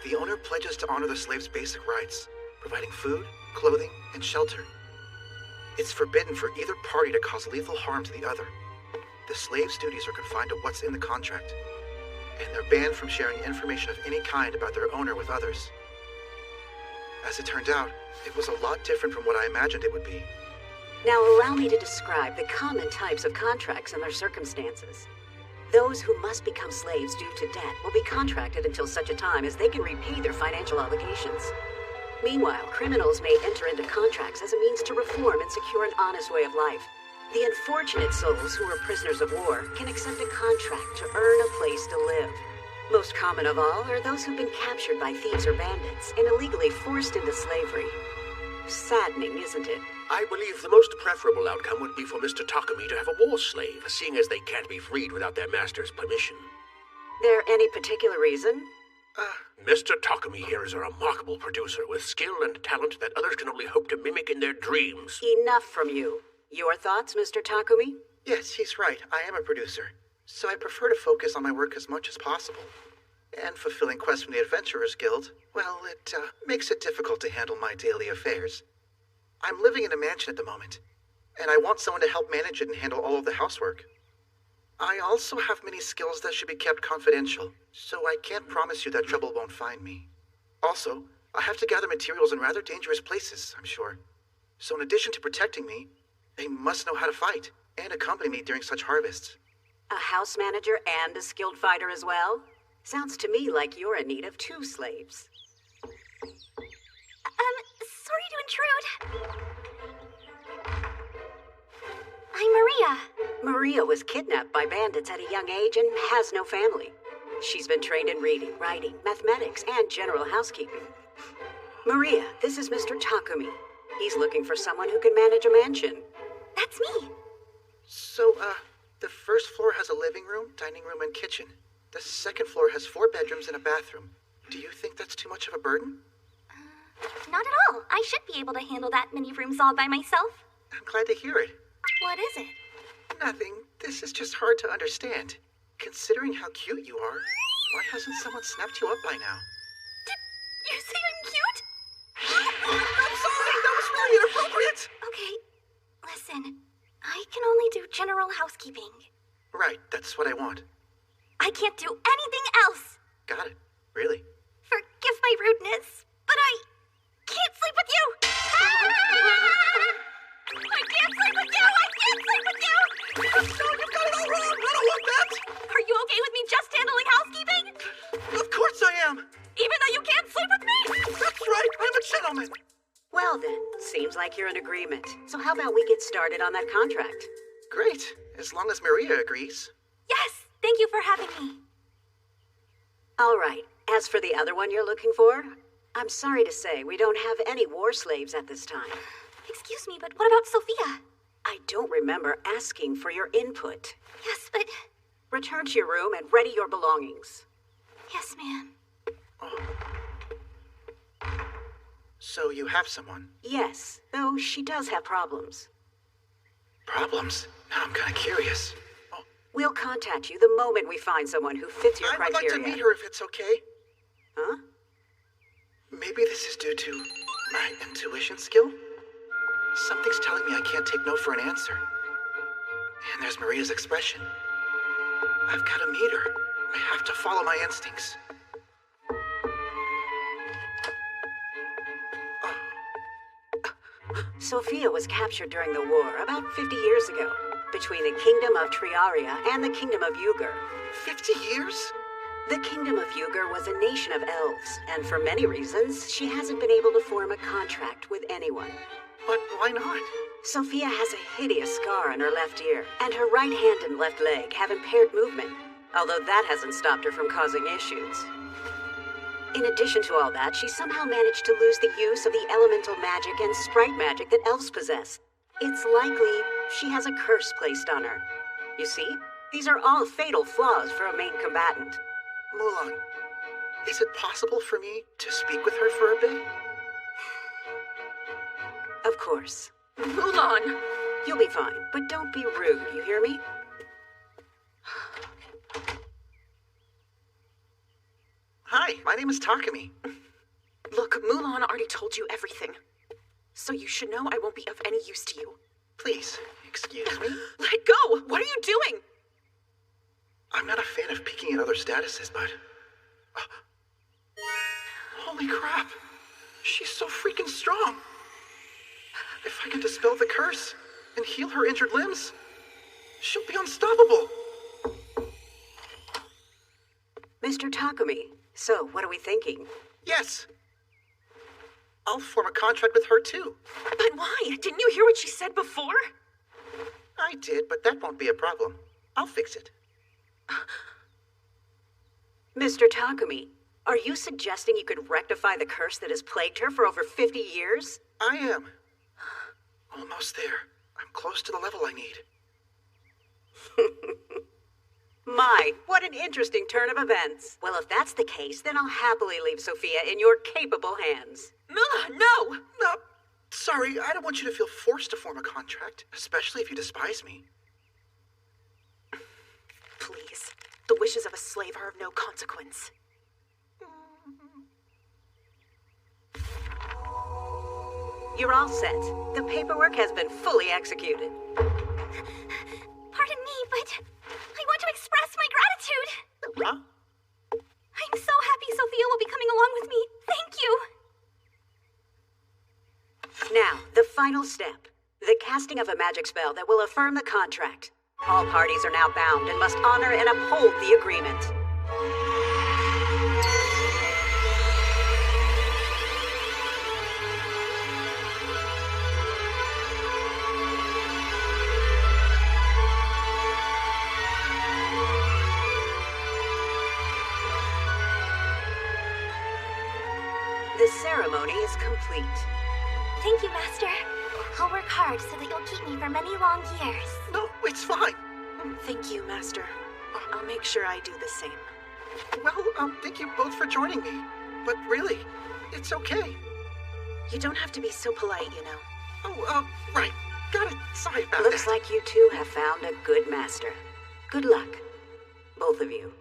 The owner pledges to honor the slave's basic rights, providing food, clothing, and shelter. It's forbidden for either party to cause lethal harm to the other. The slave's duties are confined to what's in the contract, and they're banned from sharing information of any kind about their owner with others. As it turned out, it was a lot different from what I imagined it would be. Now allow me to describe the common types of contracts and their circumstances. Those who must become slaves due to debt will be contracted until such a time as they can repay their financial obligations. Meanwhile, criminals may enter into contracts as a means to reform and secure an honest way of life. The unfortunate souls who are prisoners of war can accept a contract to earn a place to live. Most common of all are those who've been captured by thieves or bandits and illegally forced into slavery. Saddening, isn't it? I believe the most preferable outcome would be for Mr. Takumi to have a war slave, seeing as they can't be freed without their master's permission. There any particular reason? Mr. Takumi here is a remarkable producer with skill and talent that others can only hope to mimic in their dreams. Enough from you. Your thoughts, Mr. Takumi? Yes, he's right. I am a producer, so I prefer to focus on my work as much as possible. And fulfilling quests from the Adventurers Guild, well, it makes it difficult to handle my daily affairs. I'm living in a mansion at the moment, and I want someone to help manage it and handle all of the housework. I also have many skills that should be kept confidential, so I can't promise you that trouble won't find me. Also, I have to gather materials in rather dangerous places, I'm sure. So in addition to protecting me, they must know how to fight and accompany me during such harvests. A house manager and a skilled fighter as well? Sounds to me like you're in need of 2 slaves. Sorry to intrude. I'm Maria. Maria was kidnapped by bandits at a young age and has no family. She's been trained in reading, writing, mathematics, and general housekeeping. Maria, this is Mr. Takumi. He's looking for someone who can manage a mansion. That's me. So, the first floor has a living room, dining room, and kitchen. The second floor has 4 bedrooms and a bathroom. Do you think that's too much of a burden? Not at all. I should be able to handle that many rooms all by myself. I'm glad to hear it. What is it? Nothing. This is just hard to understand. Considering how cute you are, why hasn't someone snapped you up by now? Did you say I'm cute? I'm sorry, that was really inappropriate! Okay, listen. I can only do general housekeeping. Right, that's what I want. I can't do anything else. Got it. Really? Forgive my rudeness, but I can't sleep with you. I can't sleep with you. I can't sleep with you. No, you got it all wrong. I don't want that. Are you okay with me just handling housekeeping? Of course I am. Even though you can't sleep with me? That's right. I'm a gentleman. Well then, seems like you're in agreement. So how about we get started on that contract? Great, as long as Maria agrees. Yes, thank you for having me. All right, as for the other one you're looking for, I'm sorry to say we don't have any war slaves at this time. Excuse me, but what about Sophia? I don't remember asking for your input. Yes, but... Return to your room and ready your belongings. Yes, ma'am. So you have someone? Yes, though she does have problems. Problems? Now I'm kind of curious. We'll contact you the moment we find someone who fits your I would criteria. like to meet her if it's okay. Huh? Maybe this is due to my intuition skill? Something's telling me I can't take no for an answer. And there's Maria's expression. I've got to meet her. I have to follow my instincts. Sophia was captured during the war about 50 years ago, between the Kingdom of Triaria and the Kingdom of Yugur. 50 years? The Kingdom of Yugur was a nation of elves, and for many reasons, she hasn't been able to form a contract with anyone. But why not? Sophia has a hideous scar on her left ear, and her right hand and left leg have impaired movement, although that hasn't stopped her from causing issues. In addition to all that, she somehow managed to lose the use of the elemental magic and sprite magic that elves possess. It's likely she has a curse placed on her. You see, these are all fatal flaws for a main combatant. Mulan, is it possible for me to speak with her for a bit? Of course. Mulan! You'll be fine, but don't be rude, you hear me? Hi, my name is Takumi. Look, Mulan already told you everything. So you should know I won't be of any use to you. Please, excuse me? Let go! What are you doing? I'm not a fan of peeking at other statuses, but... Holy crap! She's so freaking strong! If I can dispel the curse and heal her injured limbs, she'll be unstoppable! Mr. Takumi, so what are we thinking? Yes! I'll form a contract with her too. But why? Didn't you hear what she said before? I did, but that won't be a problem. I'll fix it. Mr. Takumi, are you suggesting you could rectify the curse that has plagued her for over 50 years? I am. Almost there. I'm close to the level I need. My, what an interesting turn of events. Well, if that's the case, then I'll happily leave Sophia in your capable hands. Mulan, no! No, sorry, I don't want you to feel forced to form a contract, especially if you despise me. Please, the wishes of a slave are of no consequence. You're all set. The paperwork has been fully executed. Pardon me, but I want Now, the final step. The casting of a magic spell that will affirm the contract. All parties are now bound and must honor and uphold the agreement. The ceremony is complete. Thank you, Master. I'll work hard so that you'll keep me for many long years. No, it's fine. Thank you, Master. I'll make sure I do the same. Well, thank you both for joining me. But really, it's okay. You don't have to be so polite, you know. Oh, right. Got it. Sorry about Looks that. like you two have found a good master. Good luck, both of you.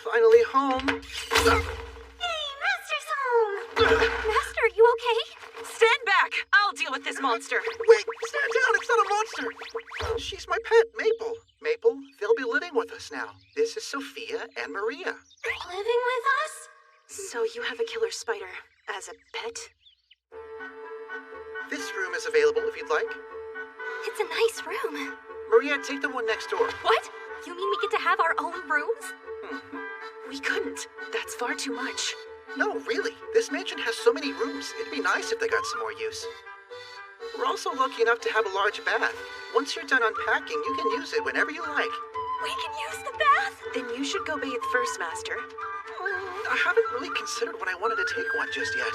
Finally home. Hey, Master's home! Master, are you okay? Stand back! I'll deal with this monster. Wait, stand down. It's not a monster. She's my pet, Maple. Maple, they'll be living with us now. This is Sophia and Maria. Living with us? So you have a killer spider as a pet? This room is available if you'd like. It's a nice room. Maria, take the one next door. What? You mean we get to have our own rooms? We couldn't. That's far too much. No, really. This mansion has so many rooms. It'd be nice if they got some more use. We're also lucky enough to have a large bath. Once you're done unpacking, you can use it whenever you like. We can use the bath? Then you should go bathe first, Master. I haven't really considered when I wanted to take one just yet.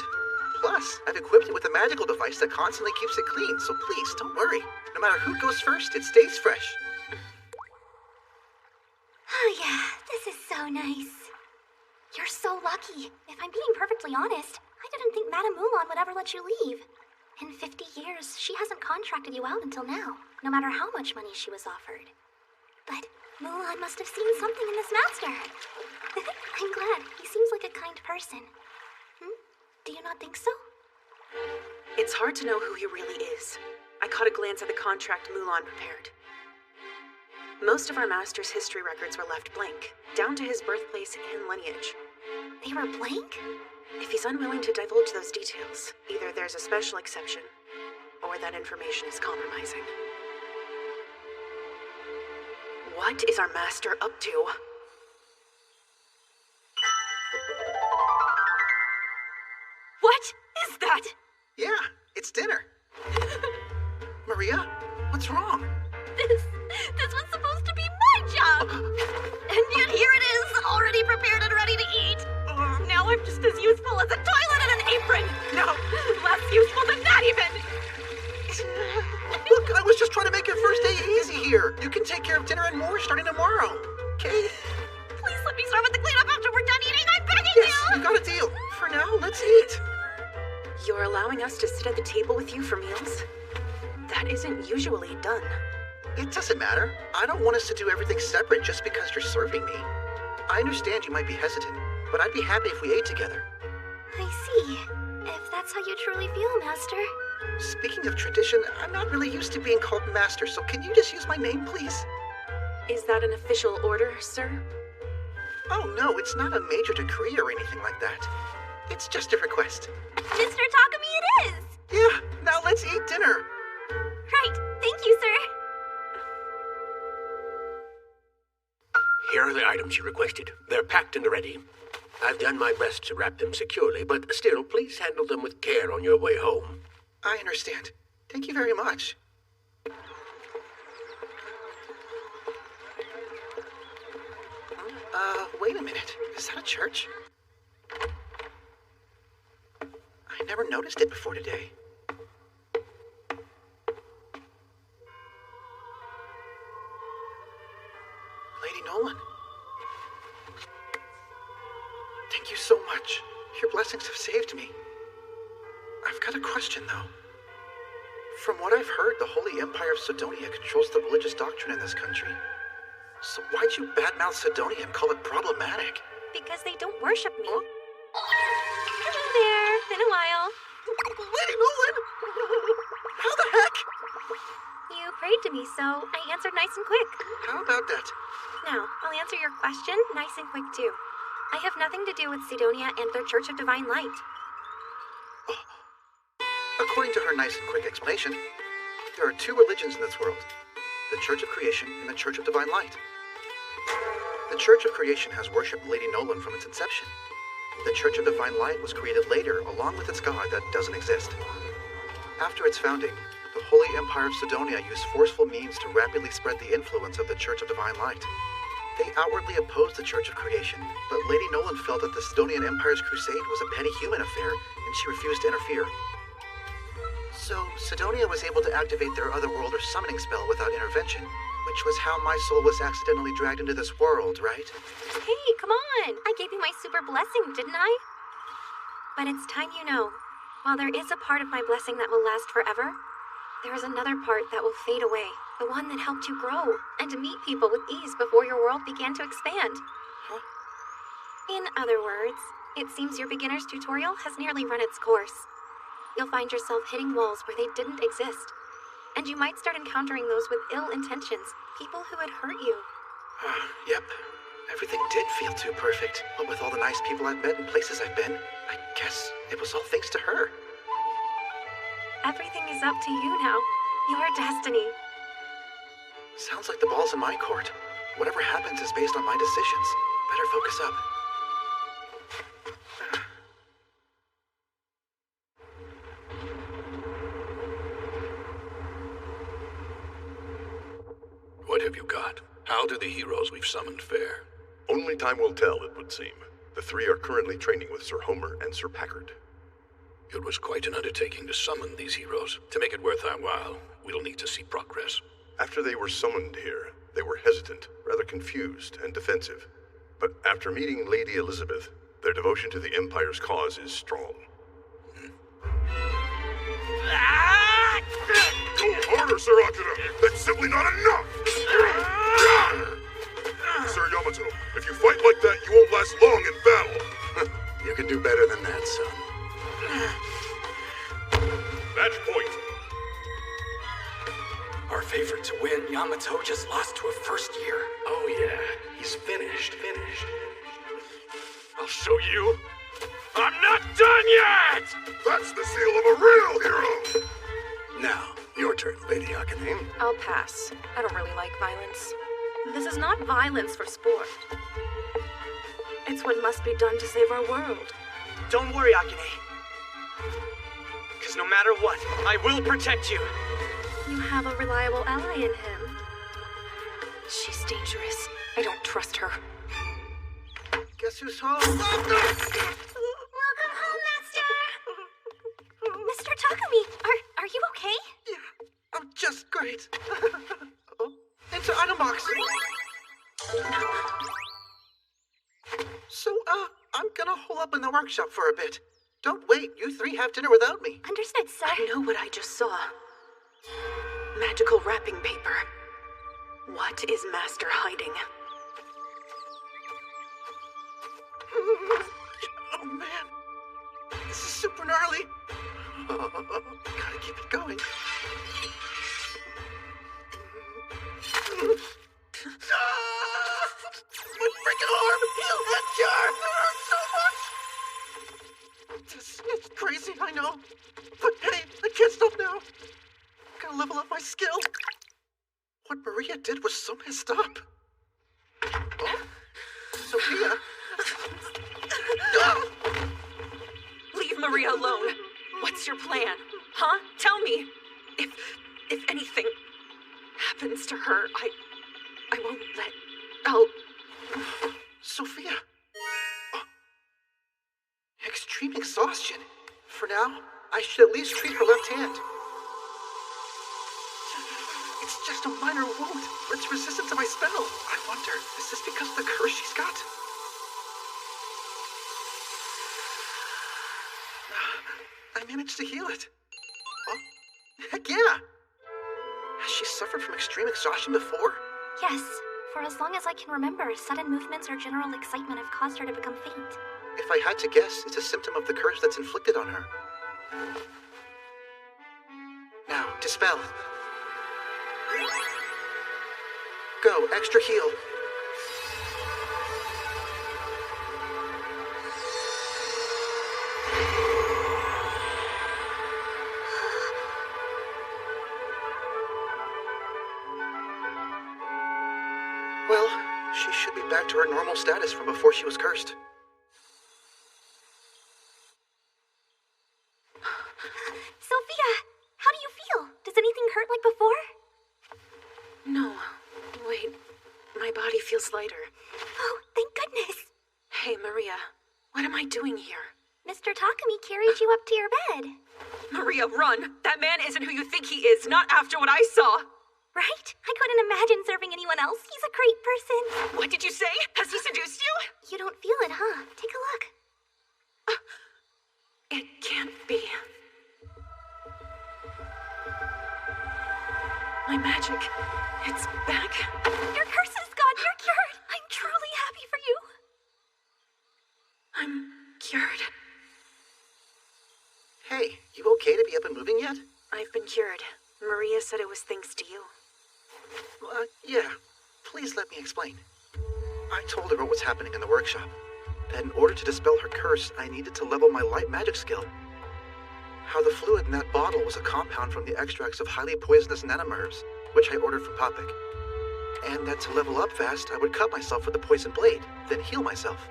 Plus, I've equipped it with a magical device that constantly keeps it clean, so please, don't worry. No matter who goes first, it stays fresh. Oh yeah, this is so nice. You're so lucky. If I'm being perfectly honest, I didn't think Madame Moulin would ever let you leave. In 50 years, she hasn't contracted you out until now, no matter how much money she was offered. But Moulin must have seen something in this master. I'm glad. He seems like a kind person. Do you not think so? It's hard to know who he really is. I caught a glance at the contract Moulin prepared. Most of our master's history records were left blank, down to his birthplace and lineage. They were blank? If he's unwilling to divulge those details, either there's a special exception, or that information is compromising. What is our master up to? What is that? Yeah, it's dinner. Maria, what's wrong? This was supposed to be my job! And yet here it is, already prepared and ready to eat. Now I'm just as useful as a toilet and an apron. No, less useful than that even. Look, I was just trying to make your first day easy here. You can take care of dinner and more starting tomorrow. Okay? Please let me start with the cleanup after we're done eating. I'm begging Yes, you! you got a deal. For now, let's eat. You're allowing us to sit at the table with you for meals? That isn't usually done. It doesn't matter. I don't want us to do everything separate just because you're serving me. I understand you might be hesitant, but I'd be happy if we ate together. I see. If that's how you truly feel, Master. Speaking of tradition, I'm not really used to being called Master, so can you just use my name, please? Is that an official order, sir? Oh, no, it's not a major decree or anything like that. It's just a request. Mr. Takumi it is! Yeah, now let's eat dinner. Right, thank you, sir. Here are the items you requested. They're packed and ready. I've done my best to wrap them securely, but still, please handle them with care on your way home. I understand. Thank you very much. Wait a minute. Is that a church? I never noticed it before today. Lady Nolan. Thank you so much. Your blessings have saved me. I've got a question, though. From what I've heard, the Holy Empire of Sidonia controls the religious doctrine in this country. So why'd you badmouth Sidonia and call it problematic? Because they don't worship me. Huh? Hello there. Been a while. Lady Nolan! How the heck? You prayed to me, so I answered nice and quick. How about that? Now, I'll answer your question nice and quick, too. I have nothing to do with Sidonia and their Church of Divine Light. According to her nice and quick explanation, there are two religions in this world, the Church of Creation and the Church of Divine Light. The Church of Creation has worshipped Lady Nolan from its inception. The Church of Divine Light was created later along with its god that doesn't exist. After its founding, the Holy Empire of Sidonia used forceful means to rapidly spread the influence of the Church of Divine Light. They outwardly opposed the Church of Creation, but Lady Nolan felt that the Sidonian Empire's crusade was a petty human affair, and she refused to interfere. So, Sidonia was able to activate their otherworld or summoning spell without intervention, which was how my soul was accidentally dragged into this world, right? Hey, come on! I gave you my super blessing, didn't I? But it's time you know. While there is a part of my blessing that will last forever, there is another part that will fade away. The one that helped you grow, and to meet people with ease before your world began to expand. Huh? In other words, it seems your beginner's tutorial has nearly run its course. You'll find yourself hitting walls where they didn't exist. And you might start encountering those with ill intentions, people who would hurt you. Yep. Everything did feel too perfect. But with all the nice people I've met and places I've been, I guess it was all thanks to her. Everything is up to you now. Your destiny. Sounds like the ball's in my court. Whatever happens is based on my decisions. Better focus up. What have you got? How do the heroes we've summoned fare? Only time will tell, it would seem. The three are currently training with Sir Homer and Sir Packard. It was quite an undertaking to summon these heroes. To make it worth our while, we'll need to see progress. After they were summoned here, they were hesitant, rather confused, and defensive. But after meeting Lady Elizabeth, their devotion to the Empire's cause is strong. Go harder, Sir Akira! That's simply not enough! Sir Yamato, if you fight like that, you won't last long in battle! You can do better than that, son. Match point. Our favorite to win, Yamato, just lost to a first year. Oh yeah, he's finished. I'll show you. I'm not done yet! That's the seal of a real hero! Now, your turn, Lady Akane. I'll pass. I don't really like violence. This is not violence for sport. It's what must be done to save our world. Don't worry, Akane. Because no matter what, I will protect you. You have a reliable ally in him. She's dangerous. I don't trust her. Guess who's home? Welcome home, Master! Mr. Takumi, are you okay? Yeah, I'm just great. Oh, into item box. So, I'm gonna hole up in the workshop for a bit. Don't wait, you three have dinner without me. Understood, sir. I know what I just saw. Magical wrapping paper. What is Master hiding? Oh man, this is super gnarly. Gotta keep it going. My freaking arm! That jar! It hurts so much! This is crazy, I know. But hey, I can't stop now. Gotta level up my skill. What Maria did was so messed up. Oh, Sophia. Leave Maria alone. What's your plan? Huh? Tell me. If anything happens to her, I won't let... Sophia. Extreme exhaustion. For now, I should at least treat her left hand. It's just a minor wound, but it's resistant to my spell. I wonder, is this because of the curse she's got? I managed to heal it. Oh, heck yeah! Has she suffered from extreme exhaustion before? Yes. For as long as I can remember, sudden movements or general excitement have caused her to become faint. If I had to guess, it's a symptom of the curse that's inflicted on her. Now, dispel. Go, extra heal. should be back to her normal status from before she was cursed. Sophia, how do you feel? Does anything hurt like before? No. Wait. My body feels lighter. Oh, thank goodness. Hey, Maria. What am I doing here? Mr. Takumi carried you up to your bed. Maria, run! That man isn't who you think he is, not after what I saw! Right? I couldn't imagine serving anyone else. He's a great person. What did you say? Has he seduced you? You don't feel it, huh? Take a look. It can't be. My magic. It's back. Your curse is gone. You're cured. I'm truly happy for you. I'm cured. Hey, you okay to be up and moving yet? I've been cured. Maria said it was thanks to you. Yeah. Please let me explain. I told her what was happening in the workshop. That in order to dispel her curse, I needed to level my light magic skill. How the fluid in that bottle was a compound from the extracts of highly poisonous nanomeres, which I ordered from Popik. And that to level up fast, I would cut myself with a poison blade, then heal myself.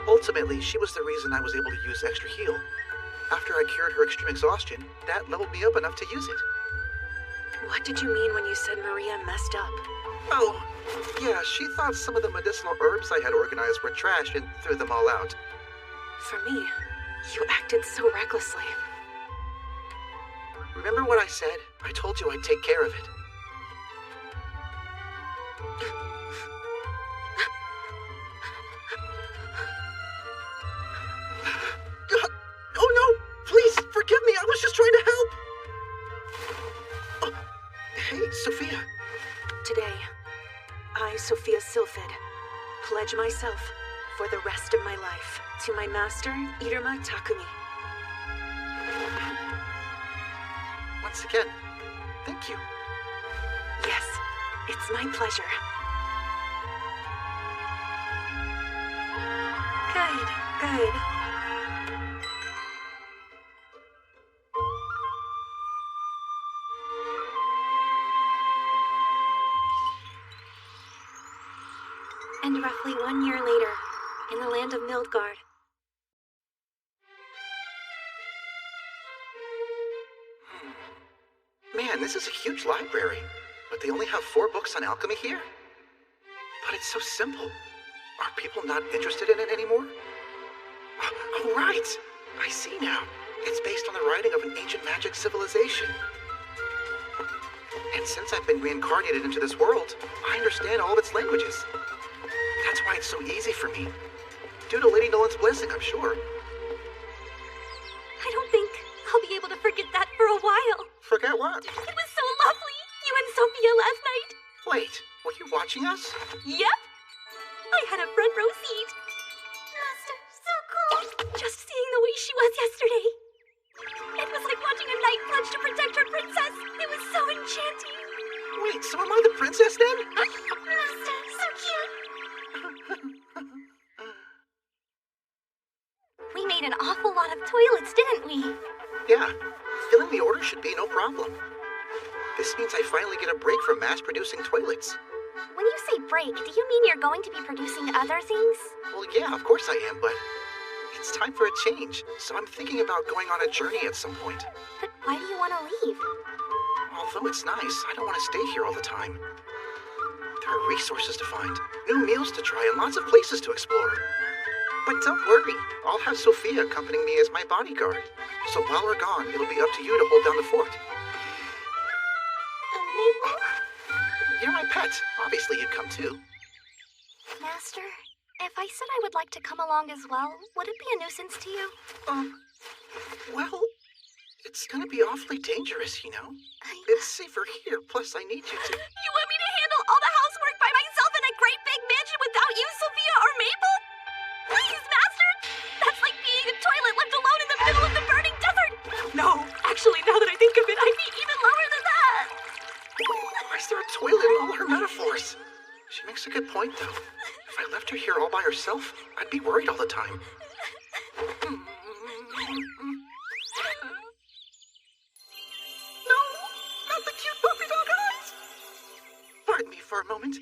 Ultimately, she was the reason I was able to use extra heal. After I cured her extreme exhaustion, that leveled me up enough to use it. What did you mean when you said Maria messed up? Oh, yeah, she thought some of the medicinal herbs I had organized were trash and threw them all out. For me, you acted so recklessly. Remember what I said? I told you I'd take care of it. Oh no! Please, forgive me! I was just trying to help! Oh, hey, Sophia. Today, I, Sophia Sylphid, pledge myself for the rest of my life to my master, Iruma Takumi. Once again, thank you. Yes, it's my pleasure. Good. And roughly 1 year later, in the land of Mildgard. Man, this is a huge library, but they only have 4 books on alchemy here? But it's so simple. Are people not interested in it anymore? Oh, right! I see now. It's based on the writing of an ancient magic civilization. And since I've been reincarnated into this world, I understand all of its languages. That's why it's so easy for me. Due to Lady Nolan's blessing, I'm sure. I don't think I'll be able to forget that for a while. Forget what? It was so lovely, you and Sophia last night. Wait, were you watching us? Yep. I had a front row seat. Master, so cool. Just seeing the way she was yesterday. It was like watching a knight pledge to protect her princess. It was so enchanting. Wait, so am I the princess then? Master, so cute. We made an awful lot of toilets, didn't we? Yeah, filling the order should be no problem. This means I finally get a break from mass-producing toilets. When you say break, do you mean you're going to be producing other things? Well, yeah, of course I am, but it's time for a change, so I'm thinking about going on a journey at some point. But why do you want to leave? Although it's nice, I don't want to stay here all the time. There are resources to find, new meals to try, and lots of places to explore. But don't worry, I'll have Sophia accompanying me as my bodyguard. So while we're gone, it'll be up to you to hold down the fort. Maple? You're my pet. Obviously you'd come too. Master, if I said I would like to come along as well, would it be a nuisance to you? Well, it's gonna be awfully dangerous, you know? It's safer here, plus I need you to... You want me to handle all the housework by myself in a great big mansion without you, Sophia or Maple? Please, Master! That's like being a toilet left alone in the middle of the burning desert! No, actually, now that I think of it, I'd be even lower than that! Why is there a toilet in all her metaphors? She makes a good point, though. If I left her here all by herself, I'd be worried all the time. No, not the cute puppy dog eyes! Pardon me for a moment.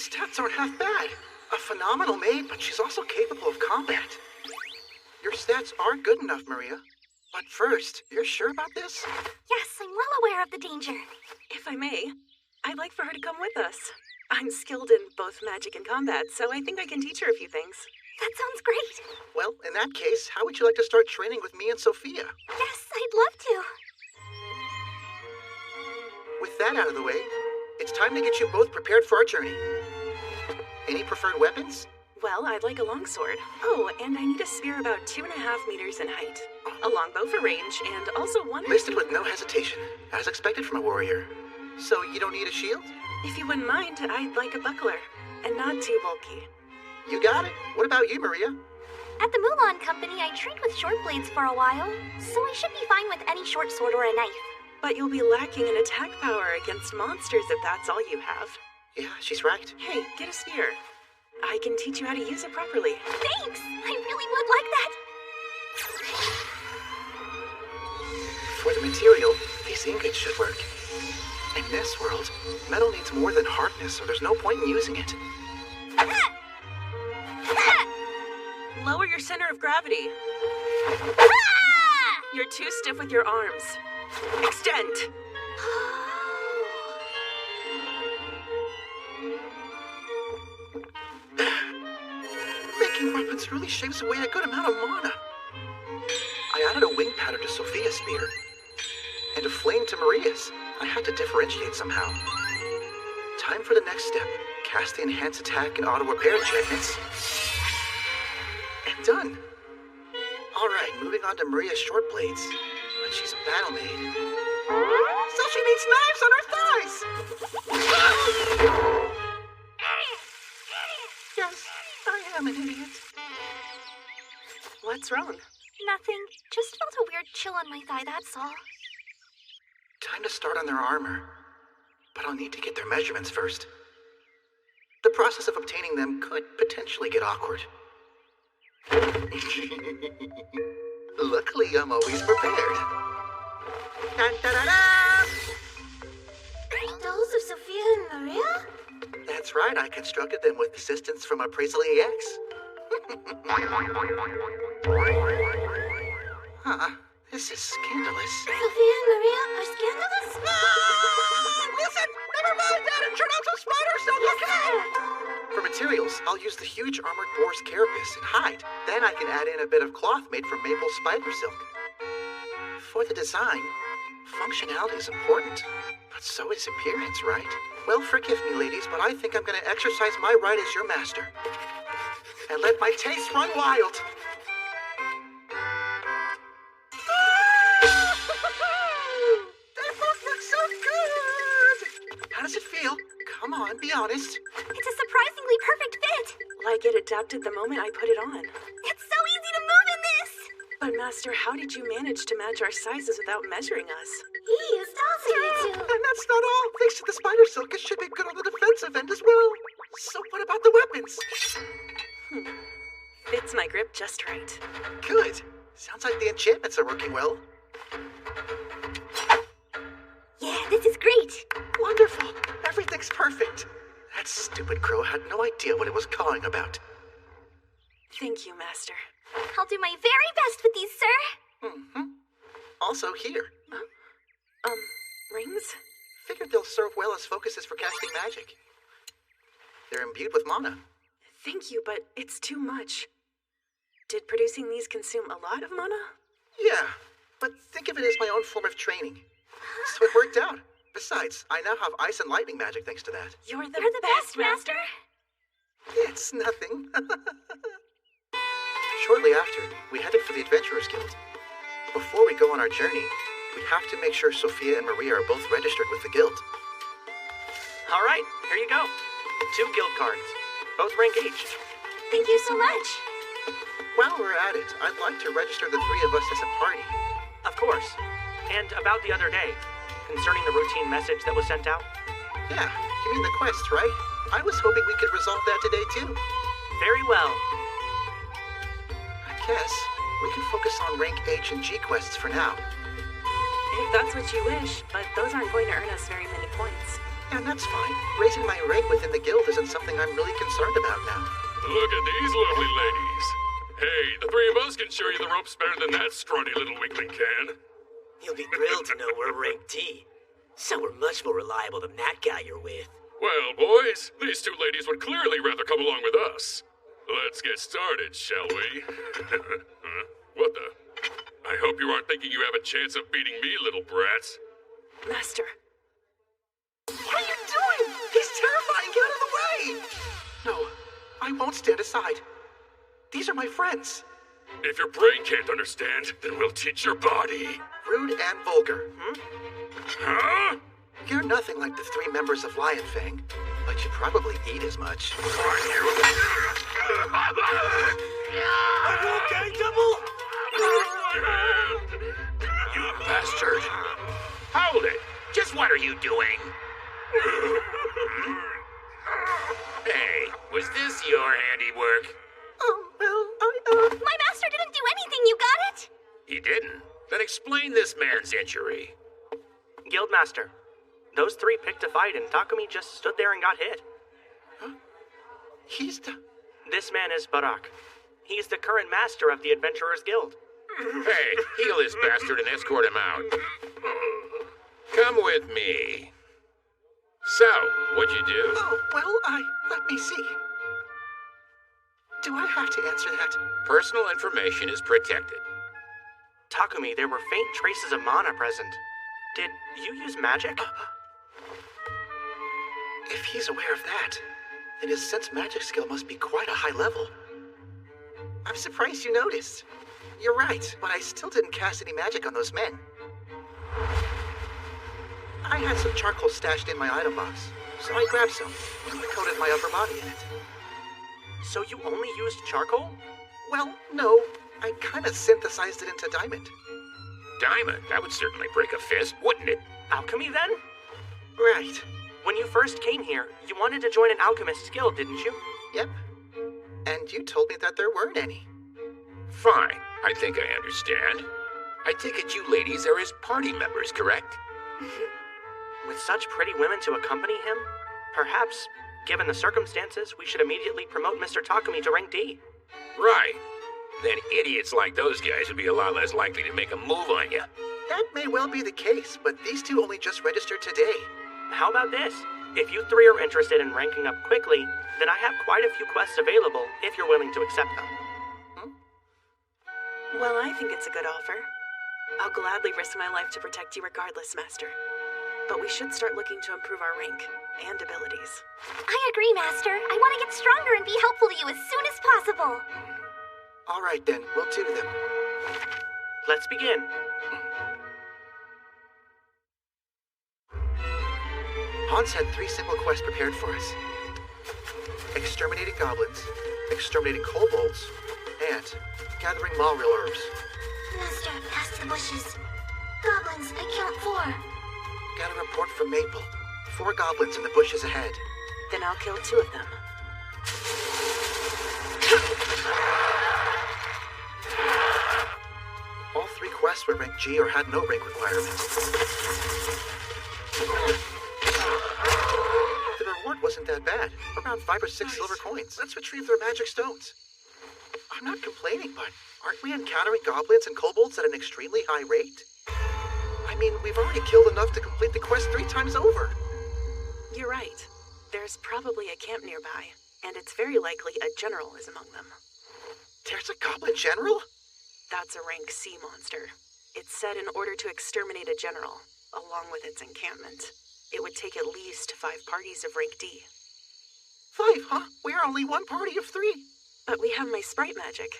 stats aren't half bad. A phenomenal maid, but she's also capable of combat. Your stats are good enough, Maria. But first, you're sure about this? Yes, I'm well aware of the danger. If I may, I'd like for her to come with us. I'm skilled in both magic and combat, so I think I can teach her a few things. That sounds great. Well, in that case, how would you like to start training with me and Sophia? Yes, I'd love to. With that out of the way, it's time to get you both prepared for our journey. Any preferred weapons? Well, I'd like a longsword. Oh, and I need a spear about 2.5 meters in height. A longbow for range, and also one... Listed with no hesitation, as expected from a warrior. So you don't need a shield? If you wouldn't mind, I'd like a buckler, and not too bulky. You got it. What about you, Maria? At the Mulan Company, I trained with short blades for a while, so I should be fine with any short sword or a knife. But you'll be lacking in attack power against monsters if that's all you have. Yeah, she's right. Hey, get a spear. I can teach you how to use it properly. Thanks! I really would like that! For the material, these ingots should work. In this world, metal needs more than hardness, so there's no point in using it. Lower your center of gravity. You're too stiff with your arms. Extend. Making weapons really shaves away a good amount of mana. I added a wing pattern to Sophia's spear, and a flame to Maria's. I had to differentiate somehow. Time for the next step. Cast the enhance attack and auto repair enchantments. And done. Alright, moving on to Maria's short blades. But she's a battle maid. So she needs knives on her thighs! Yes, I am an idiot. What's wrong? Nothing. Just felt a weird chill on my thigh, that's all. Time to start on their armor. But I'll need to get their measurements first. The process of obtaining them could potentially get awkward. Luckily, I'm always prepared. Dun-da-da-da! Dolls of Sophia and Maria? That's right, I constructed them with assistance from Appraisal EX. This is scandalous. Sophia and Maria are scandalous? Listen! Never mind that! It turned out some spider stuff, okay? For materials, I'll use the huge armored boar's carapace and hide. Then I can add in a bit of cloth made from maple spider silk. For the design, functionality is important, but so is appearance, right? Well, forgive me, ladies, but I think I'm gonna exercise my right as your master. And let my taste run wild. They both look so good! How does it feel? Come on, be honest. It's a surprisingly perfect fit. Like it adapted the moment I put it on. It's so easy to move in this. But Master, how did you manage to match our sizes without measuring us? He used also And that's not all. Thanks to the spider silk, it should be good on the defensive end as well. So what about the weapons? Fits my grip just right. Good. Sounds like the enchantments are working well. Yeah, this is great. Wonderful. Everything's perfect. That stupid crow had no idea what it was cawing about. Thank you, Master. I'll do my very best with these, sir. Mm-hmm. Also here. Rings? Figured they'll serve well as focuses for casting magic. They're imbued with mana. Thank you, but it's too much. Did producing these consume a lot of mana? Yeah, but think of it as my own form of training. So it worked out. Besides, I now have ice and lightning magic thanks to that. You're the best, Master. It's nothing. Shortly after, we headed for the Adventurers Guild. Before we go on our journey, we have to make sure Sophia and Maria are both registered with the guild. All right, here you go. 2 guild cards, both rank H. Thank you so much. While we're at it, I'd like to register the 3 of us as a party. Of course. And about the other day, concerning the routine message that was sent out? Yeah, you mean the quest, right? I was hoping we could resolve that today, too. Very well. I guess we can focus on rank H and G quests for now. If that's what you wish, but those aren't going to earn us very many points. Yeah, and that's fine. Raising my rank within the guild isn't something I'm really concerned about now. Look at these lovely ladies. Hey, the three of us can show you the ropes better than that scrawny little weakling can. You'll be thrilled to know we're rank D. So we're much more reliable than that guy you're with. Well, boys, these two ladies would clearly rather come along with us. Let's get started, shall we? What the? I hope you aren't thinking you have a chance of beating me, little brats. Master. What are you doing? He's terrifying! Get out of the way! No, I won't stand aside. These are my friends. If your brain can't understand, then we'll teach your body. Rude and vulgar. Huh? You're nothing like the three members of Lion Fang, but you probably eat as much. Are you? Are you okay, Double? You bastard. Hold it. Just what are you doing? Hey, was this your handiwork? My master didn't do anything, you got it? He didn't. Then explain this man's injury. Guildmaster, those three picked a fight and Takumi just stood there and got hit. He's the... This man is Barak. He's the current master of the Adventurers Guild. Hey, heal this bastard and escort him out. Come with me. So, what'd you do? Oh, well, let me see. Do I have to answer that? Personal information is protected. Takumi, there were faint traces of mana present. Did you use magic? If he's aware of that, then his sense magic skill must be quite a high level. I'm surprised you noticed. You're right, but I still didn't cast any magic on those men. I had some charcoal stashed in my item box, so I grabbed some and coated my upper body in it. So you only used charcoal? Well, no. I kind of synthesized it into diamond. Diamond? That would certainly break a fist, wouldn't it? Alchemy, then? Right. When you first came here, you wanted to join an alchemist guild, didn't you? Yep. And you told me that there weren't any. Fine. I think I understand. I take it you ladies are his party members, correct? With such pretty women to accompany him, perhaps, given the circumstances, we should immediately promote Mr. Takumi to rank D. Right. Then idiots like those guys would be a lot less likely to make a move on you. That may well be the case, but these two only just registered today. How about this? If you three are interested in ranking up quickly, then I have quite a few quests available if you're willing to accept them. Well, I think it's a good offer. I'll gladly risk my life to protect you regardless, Master. But we should start looking to improve our rank and abilities. I agree, Master. I want to get stronger and be helpful to you as soon as possible. All right, then. We'll do them. Let's begin. Hans had 3 simple quests prepared for us. Exterminating goblins, exterminating kobolds, and gathering malreal herbs. Master, past the bushes. Goblins, I count 4. Got a report from Maple. 4 goblins in the bushes ahead. Then I'll kill 2 of them. All 3 quests were ranked G or had no rank requirement. The reward wasn't that bad. Around 5 or 6 silver coins. Let's retrieve their magic stones. I'm not complaining, but aren't we encountering goblins and kobolds at an extremely high rate? I mean, we've already killed enough to complete the quest 3 times over. You're right. There's probably a camp nearby, and it's very likely a general is among them. There's a goblin general? That's a rank C monster. It's said in order to exterminate a general, along with its encampment, it would take at least 5 parties of rank D. 5, huh? We are only 1 party of 3. But we have my sprite magic,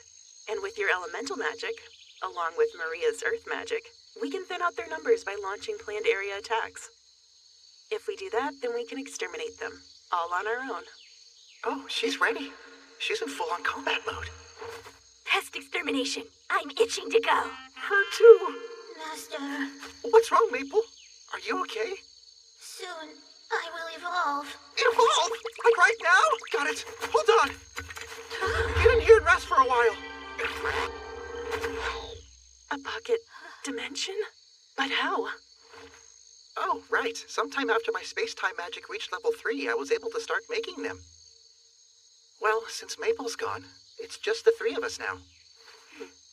and with your elemental magic, along with Maria's earth magic, we can thin out their numbers by launching planned area attacks. If we do that, then we can exterminate them, all on our own. Oh, she's ready. She's in full-on combat mode. Pest extermination. I'm itching to go. Her too. Master. What's wrong, Maple? Are you okay? Soon, I will evolve. Evolve? Like right now? Got it. Hold on. Get in here and rest for a while. A pocket dimension? But how? Oh, Oh, right. Sometime after my space-time magic reached level 3, I was able to start making them. Well, since Maple's gone, it's just the 3 of us now.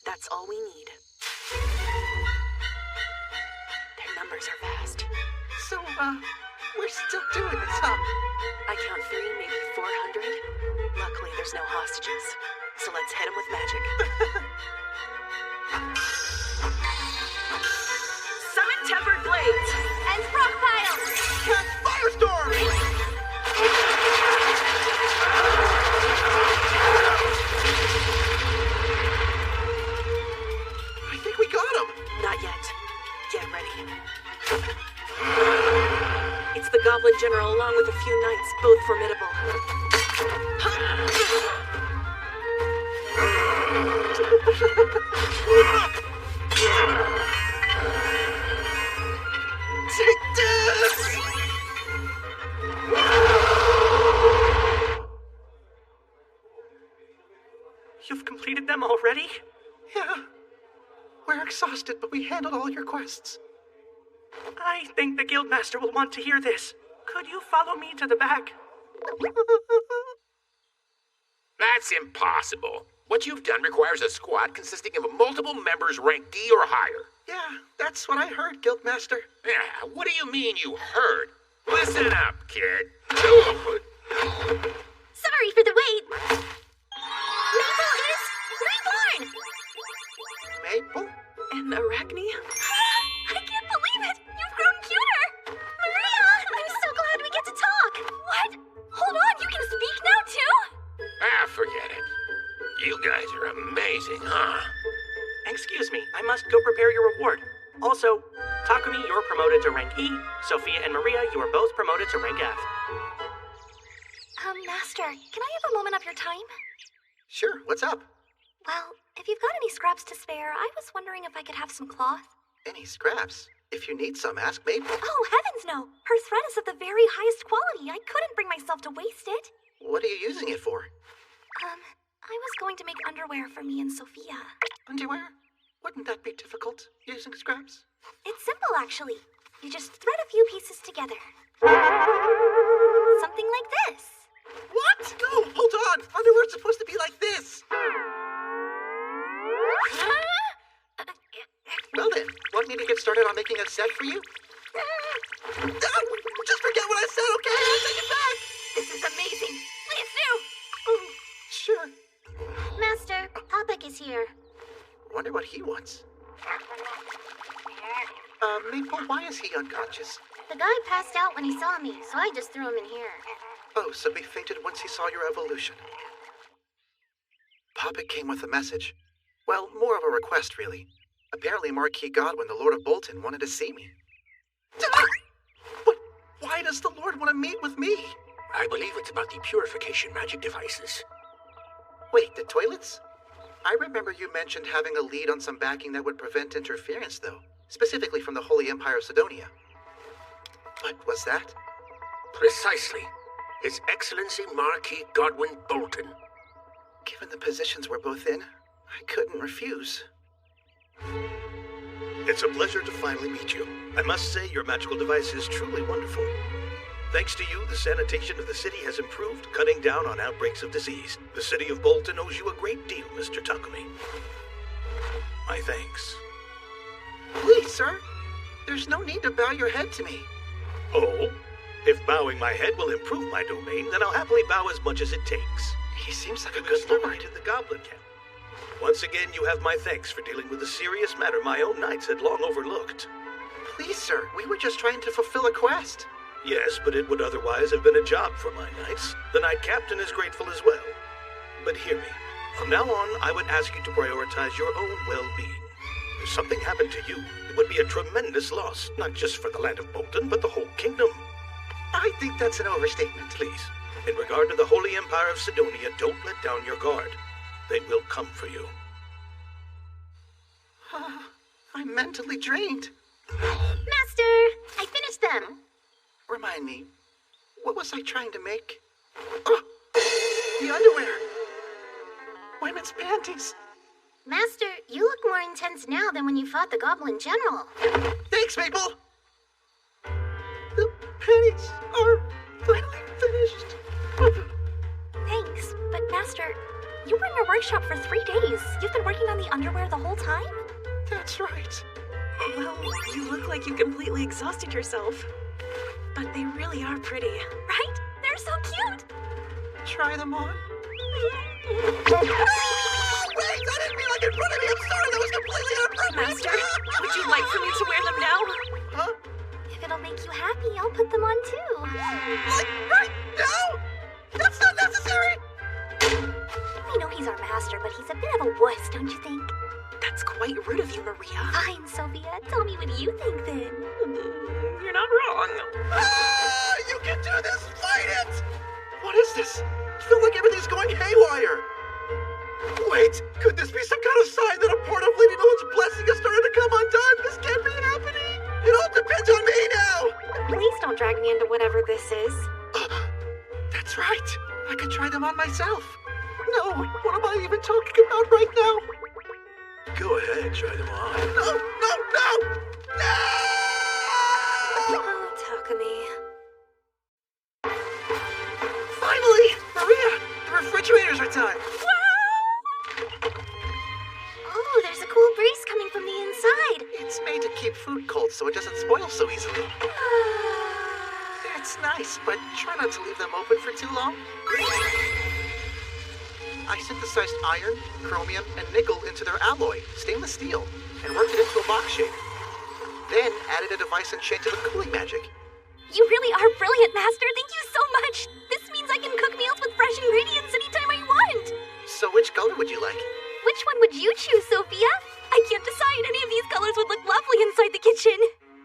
That's all we need. Their numbers are vast. So, we're still doing this, huh? I count 3, maybe 400. Luckily, there's no hostages. So let's hit them with magic. Summon Tempered Blades! And Frostpile! Cast Firestorm! I think we got him! Not yet. Get ready. It's the Goblin General along with a few knights, both formidable. Take this! You've completed them already? Yeah. We're exhausted, but we handled all your quests. I think the Guildmaster will want to hear this. Could you follow me to the back? That's impossible. What you've done requires a squad consisting of multiple members ranked D or higher. Yeah, that's what I heard, Guildmaster. Yeah, what do you mean you heard? Listen up, kid. Sorry for the wait. Maple is reborn! Maple? And Arachne? I can't believe it! You've grown cuter! Maria! I'm so glad we get to talk! What? Hold on, you can speak now, too? Ah, forget it. You guys are amazing, huh? Excuse me, I must go prepare your reward. Also, Takumi, you're promoted to rank E. Sophia and Maria, you are both promoted to rank F. Master, can I have a moment of your time? Sure, what's up? Well, if you've got any scraps to spare, I was wondering if I could have some cloth. Any scraps? If you need some, ask Maple. Oh, heavens no! Her thread is of the very highest quality. I couldn't bring myself to waste it. What are you using it for? I was going to make underwear for me and Sophia. Underwear? Wouldn't that be difficult, using scraps? It's simple, actually. You just thread a few pieces together. Something like this. What? No, hold on! Underwear's supposed to be like this! Well then, want me to get started on making a set for you? Just forget what I said, okay? I'll take it back! This is amazing. Please do. Sure. Master, Popik is here. Wonder what he wants. Maple, why is he unconscious? The guy passed out when he saw me, so I just threw him in here. Oh, so he fainted once he saw your evolution. Popik came with a message. Well, more of a request, really. Apparently Marquis Godwin, the Lord of Bolton, wanted to see me. But why does the Lord want to meet with me? I believe it's about the purification magic devices. Wait, the toilets? I remember you mentioned having a lead on some backing that would prevent interference, though. Specifically from the Holy Empire of Sidonia. What was that? Precisely. His Excellency Marquis Godwin Bolton. Given the positions we're both in, I couldn't refuse. It's a pleasure to finally meet you. I must say your magical device is truly wonderful. Thanks to you, the sanitation of the city has improved, cutting down on outbreaks of disease. The city of Bolton owes you a great deal, Mr. Takumi. My thanks. Please, sir. There's no need to bow your head to me. Oh? If bowing my head will improve my domain, then I'll happily bow as much as it takes. He seems like a a good good lord in the goblin camp. Once again, you have my thanks for dealing with a serious matter my own knights had long overlooked. Please, sir, we were just trying to fulfill a quest. Yes, but it would otherwise have been a job for my knights. The knight captain is grateful as well. But hear me. From now on, I would ask you to prioritize your own well-being. If something happened to you, it would be a tremendous loss, not just for the land of Bolton, but the whole kingdom. I think that's an overstatement. Please, in regard to the Holy Empire of Sidonia, don't let down your guard. They will come for you. I'm mentally drained. Master, I finished them. Remind me, what was I trying to make? Oh, the underwear. Women's panties. Master, you look more intense now than when you fought the Goblin General. Thanks, Maple. pennies are finally finished. Thanks, but Master, you were in your workshop for 3 days. You've been working on the underwear the whole time? That's right. Well, you look like you completely exhausted yourself. But they really are pretty. Right? They're so cute! Try them on. Wait, I didn't mean like in front of me. I'm sorry, that was completely inappropriate. Master, would you like for me to wear them now? Huh? If it'll make you happy, I'll put them on too. Like, right now? That's not necessary! We know he's our master, but he's a bit of a wuss, don't you think? That's quite rude of you, Maria. Fine, Sophia. Tell me what you think then. You're not wrong. Ah! You can do this! Fight it! What is this? I feel like everything's going haywire. Wait, could this be some kind of sign that a part of Lady Nolan's blessing is starting to come undone? This can't be happening. It all depends on me now. Please don't drag me into whatever this is. That's right. I could try them on myself. No, what am I even talking about right now? Go ahead, try them on. No, no, no! No! Oh, Takumi. Finally! Maria, the refrigerators are done. Oh, there's a cool breeze coming from the inside. It's made to keep food cold so it doesn't spoil so easily. It's nice, but try not to leave them open for too long. I synthesized iron, chromium, and nickel into their alloy, stainless steel, and worked it into a box shape. Then added a device enchanted with cooling magic. You really are brilliant, Master. Thank you so much. This means I can cook meals with fresh ingredients anytime I want. So which color would you like? Which one would you choose, Sophia? I can't decide. Any of these colors would look lovely inside the kitchen.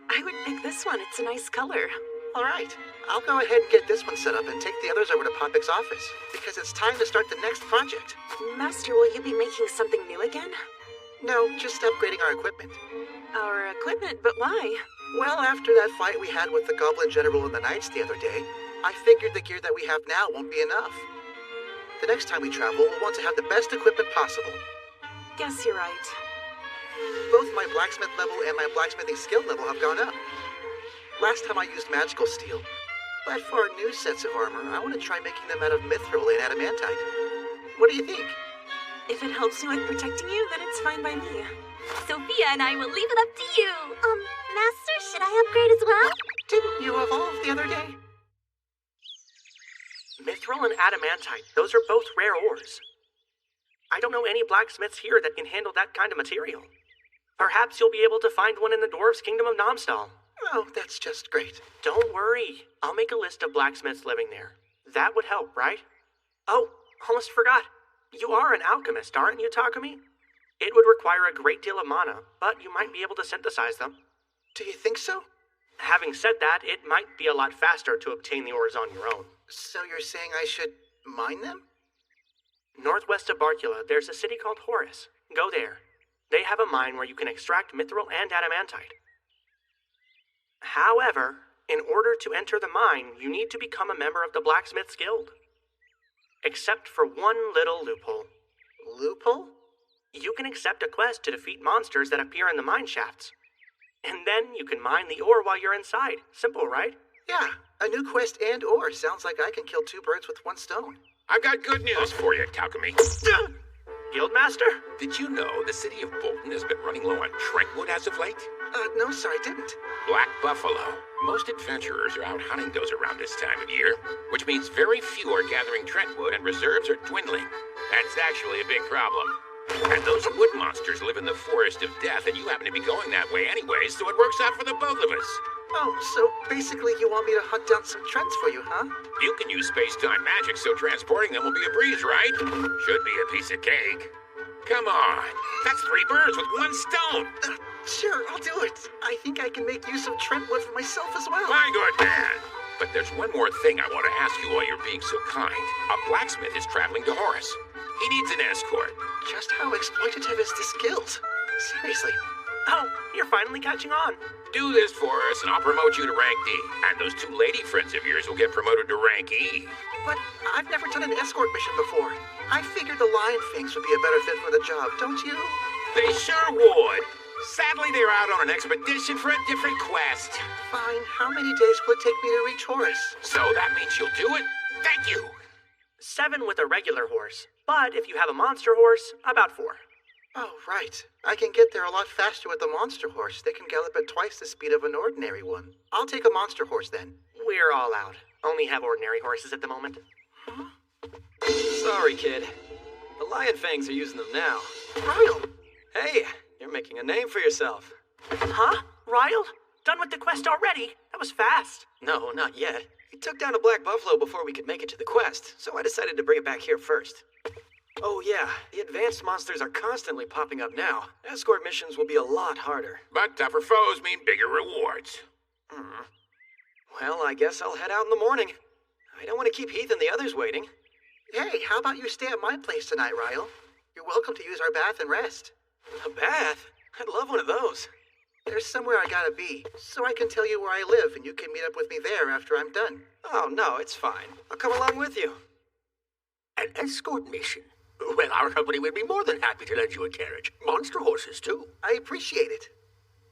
I would pick this one. It's a nice color. All right, I'll go ahead and get this one set up and take the others over to Popic's office, because it's time to start the next project. Master, will you be making something new again? No, just upgrading our equipment. Our equipment? But why? Well, after that fight we had with the Goblin General and the Knights the other day, I figured the gear that we have now won't be enough. The next time we travel, we'll want to have the best equipment possible. Guess you're right. Both my blacksmith level and my blacksmithing skill level have gone up. Last time I used magical steel, but for our new sets of armor, I want to try making them out of mithril and adamantite. What do you think? If it helps you with protecting you, then it's fine by me. Sophia and I will leave it up to you. Master, should I upgrade as well? Didn't you evolve the other day? Mithril and adamantite, those are both rare ores. I don't know any blacksmiths here that can handle that kind of material. Perhaps you'll be able to find one in the dwarves' kingdom of Namstal. Oh, that's just great. Don't worry. I'll make a list of blacksmiths living there. That would help, right? Oh, almost forgot. You are an alchemist, aren't you, Takumi? It would require a great deal of mana, but you might be able to synthesize them. Do you think so? Having said that, it might be a lot faster to obtain the ores on your own. So you're saying I should mine them? Northwest of Barcula, there's a city called Horus. Go there. They have a mine where you can extract mithril and adamantite. However, in order to enter the mine, you need to become a member of the Blacksmith's Guild. Except for one little loophole. Loophole? You can accept a quest to defeat monsters that appear in the mine shafts. And then you can mine the ore while you're inside. Simple, right? Yeah, a new quest and ore. Sounds like I can kill 2 birds with 1 stone. I've got good news for you, Takumi. Guildmaster? Did you know the city of Bolton has been running low on Trentwood as of late? No, sir, I didn't. Black buffalo. Most adventurers are out hunting those around this time of year, which means very few are gathering Trentwood and reserves are dwindling. That's actually a big problem. And those wood monsters live in the forest of death, and you happen to be going that way anyway, so it works out for the both of us. Oh, so basically you want me to hunt down some trends for you, huh? You can use space-time magic, so transporting them will be a breeze, right? Should be a piece of cake. Come on. That's 3 birds with 1 stone. Sure, I'll do it. I think I can make use of Trentwood for myself as well. My good man. But there's one more thing I want to ask you while you're being so kind. A blacksmith is traveling to Horus. He needs an escort. Just how exploitative is this guild? Seriously. Oh, you're finally catching on. Do this for us and I'll promote you to rank D. And those 2 lady friends of yours will get promoted to rank E. But I've never done an escort mission before. I figured the Lion Fangs would be a better fit for the job, don't you? They sure would. Sadly, they're out on an expedition for a different quest. Fine. How many days will it take me to reach Horus? So that means you'll do it? Thank you. 7 with a regular horse, but if you have a monster horse, about 4. Oh, right. I can get there a lot faster with the monster horse. They can gallop at twice the speed of an ordinary one. I'll take a monster horse then. We're all out. Only have ordinary horses at the moment. Sorry, kid. The Lion Fangs are using them now. Ryle! Hey, you're making a name for yourself. Huh? Ryle? Done with the quest already? That was fast. No, not yet. We took down a black buffalo before we could make it to the quest, so I decided to bring it back here first. Oh yeah, the advanced monsters are constantly popping up now. Escort missions will be a lot harder. But tougher foes mean bigger rewards. Well, I guess I'll head out in the morning. I don't want to keep Heath and the others waiting. Hey, how about you stay at my place tonight, Ryle? You're welcome to use our bath and rest. A bath? I'd love one of those. There's somewhere I gotta be, so I can tell you where I live and you can meet up with me there after I'm done. Oh, no, it's fine. I'll come along with you. An escort mission? Well, our company would be more than happy to lend you a carriage. Monster horses, too. I appreciate it.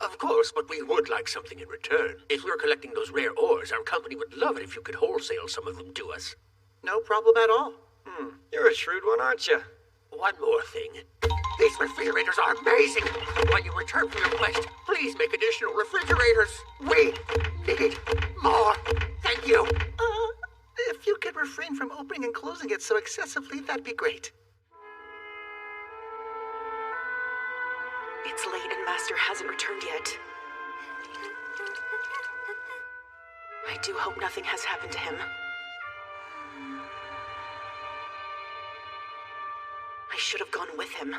Of course, but we would like something in return. If we were collecting those rare ores, our company would love it if you could wholesale some of them to us. No problem at all. You're a shrewd one, aren't you? One more thing. These refrigerators are amazing. When you return from your quest, please make additional refrigerators. We need more. Thank you. If you could refrain from opening and closing it so excessively, that'd be great. It's late and Master hasn't returned yet. I do hope nothing has happened to him. I should have gone with him.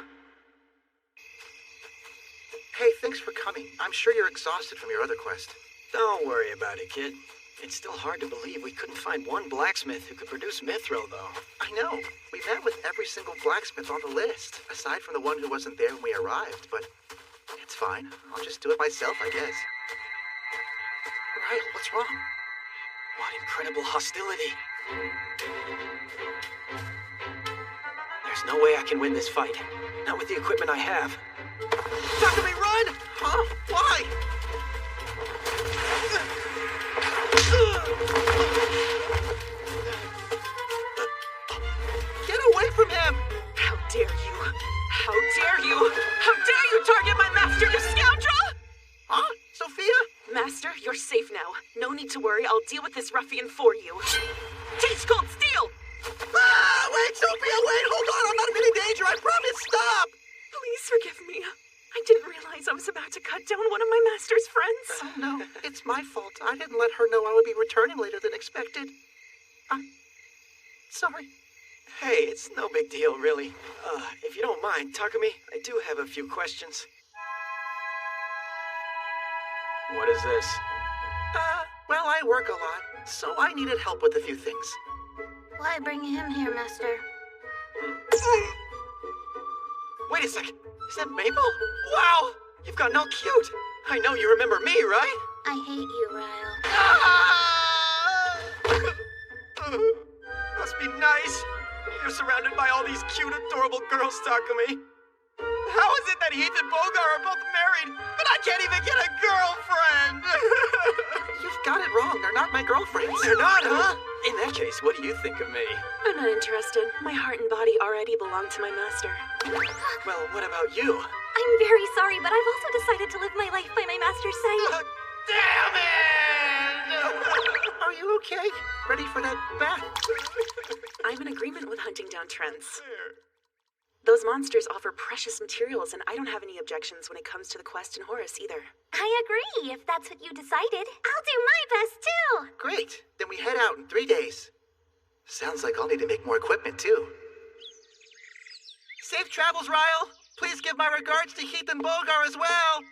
Hey, thanks for coming. I'm sure you're exhausted from your other quest. Don't worry about it, kid. It's still hard to believe we couldn't find one blacksmith who could produce mithril, though. I know. We met with every single blacksmith on the list, aside from the one who wasn't there when we arrived, but it's fine. I'll just do it myself, I guess. Ryle, what's wrong? What incredible hostility. There's no way I can win this fight. Not with the equipment I have. Takumi, run! Huh? Why? Get away from him! How dare you? How dare you? How dare you target my master, you scoundrel! Huh? Sophia? Master, you're safe now. No need to worry, I'll deal with this ruffian for you. Teach Cold Steel! Wait, Sophia, wait! Hold on, I'm not in any danger, I promise! Stop! Please forgive me. I didn't realize I was about to cut down one of my master's friends. Oh, no, it's my fault. I didn't let her know I would be returning later than expected. I'm sorry. Hey, it's no big deal, really. If you don't mind, Takumi, I do have a few questions. What is this? Well, I work a lot, so I needed help with a few things. Why bring him here, Master? Wait a sec. Is that Maple? Wow! You've gotten all cute. I know you remember me, right? I hate you, Ryle. Must be nice. You're surrounded by all these cute, adorable girls, Takumi. How is it that Heath and Bogar are both married, but I can't even get a girlfriend? You've got it wrong. They're not my girlfriends. They're not, huh? In that case, what do you think of me? I'm not interested. My heart and body already belong to my master. Well, what about you? I'm very sorry, but I've also decided to live my life by my master's side. Damn it! Are you okay? Ready for that bath? I'm in agreement with hunting down Trents. Those monsters offer precious materials, and I don't have any objections when it comes to the quest in Horus either. I agree, if that's what you decided. I'll do my best, too. Great. Then we head out in 3 days. Sounds like I'll need to make more equipment, too. Safe travels, Ryle. Please give my regards to Heath and Bogar as well.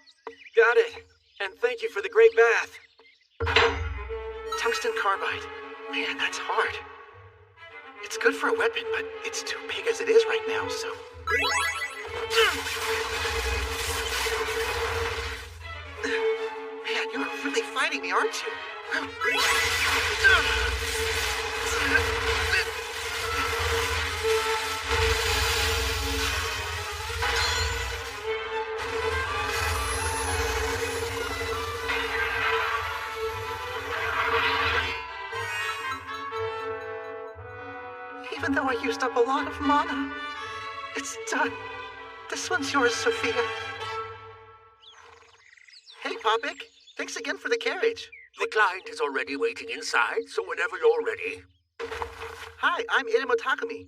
Got it. And thank you for the great bath. Tungsten carbide. Man, that's hard. It's good for a weapon, but it's too big as it is right now, so... Man, you're really fighting me, aren't you? even though I used up a lot of mana. It's done. This one's yours, Sophia. Hey, Popik. Thanks again for the carriage. The client is already waiting inside, so whenever you're ready. Hi, I'm Irimo Takumi.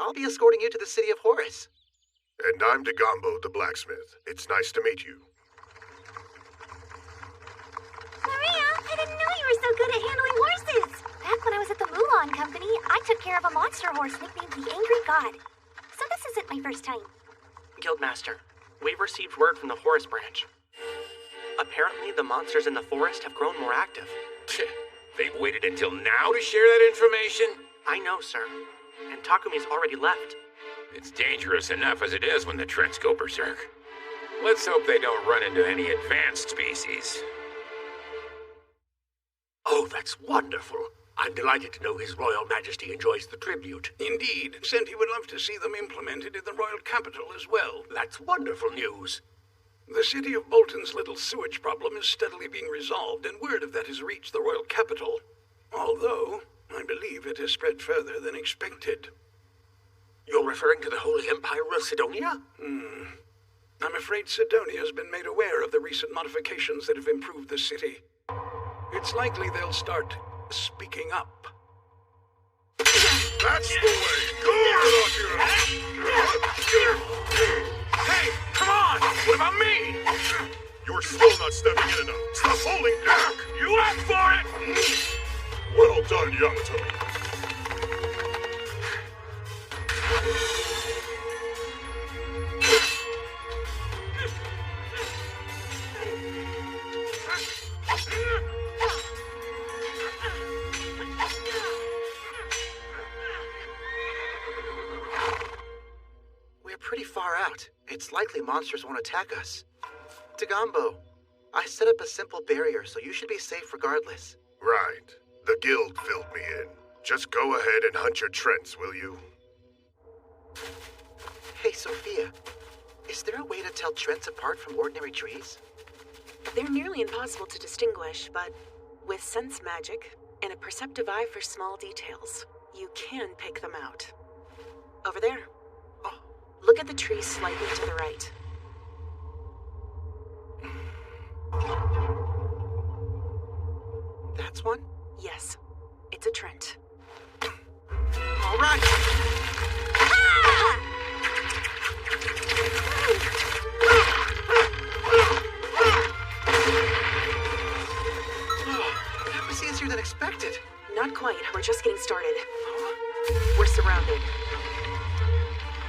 I'll be escorting you to the city of Horus. And I'm Dagombo, the blacksmith. It's nice to meet you. Maria, I didn't know you were so good at handling horses. Back when I was at the Mulan Company, I took care of a monster horse nicknamed the Angry God. So this isn't my first time. Guildmaster, we've received word from the Horus branch. Apparently, the monsters in the forest have grown more active. They've waited until now to share that information? I know, sir. And Takumi's already left. It's dangerous enough as it is when the Trents go berserk. Let's hope they don't run into any advanced species. Oh, that's wonderful. I'm delighted to know His Royal Majesty enjoys the tribute. Indeed, and he would love to see them implemented in the royal capital as well. That's wonderful news. The city of Bolton's little sewage problem is steadily being resolved, and word of that has reached the royal capital. Although, I believe it has spread further than expected. You're referring to the Holy Empire of Sidonia? I'm afraid Sidonia has been made aware of the recent modifications that have improved the city. It's likely they'll start speaking up. That's the way! Hey, come on! What about me? You're still not stepping in enough. Stop holding back! You asked for it! Well done, Yamato. We're pretty far out. It's likely monsters won't attack us. Dagombo, I set up a simple barrier, so you should be safe regardless. Right. The guild filled me in. Just go ahead and hunt your Trents, will you? Hey, Sophia. Is there a way to tell Trents apart from ordinary trees? They're nearly impossible to distinguish, but with sense magic and a perceptive eye for small details, you can pick them out. Over there. Oh, look at the tree slightly to the right. That's one? Yes, it's a Trent. All right! That was easier than expected. Not quite. We're just getting started. We're surrounded.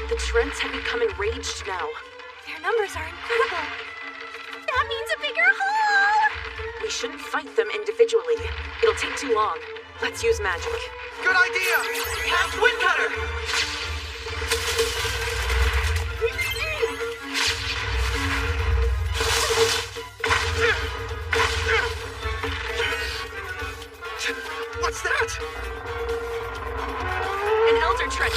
The Trents have become enraged now. Their numbers are incredible. That means a bigger haul! We shouldn't fight them individually. It'll take too long. Let's use magic. Good idea! Cast Wind Cutter! What's that? An Elder Trent.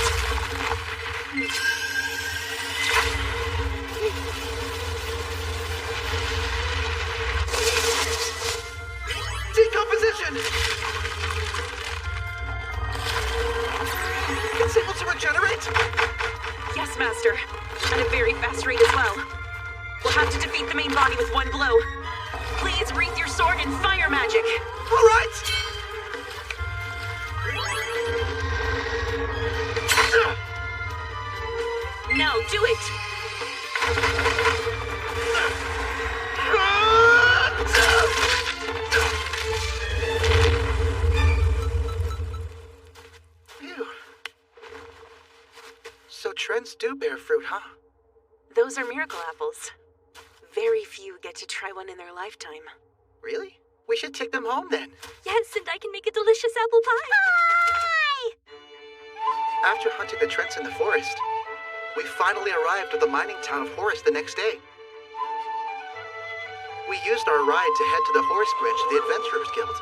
Decomposition! It's able to regenerate? Yes, Master. At a very fast rate as well. We'll have to defeat the main body with one blow. Please wreath your sword in fire magic. All right! Now, do it! Phew. So Trents do bear fruit, huh? Those are miracle apples. Very few get to try one in their lifetime. Really? We should take them home then. Yes, and I can make a delicious apple pie. After hunting the Trents in the forest, we finally arrived at the mining town of Horus the next day. We used our ride to head to the Horus branch of the Adventurers Guild.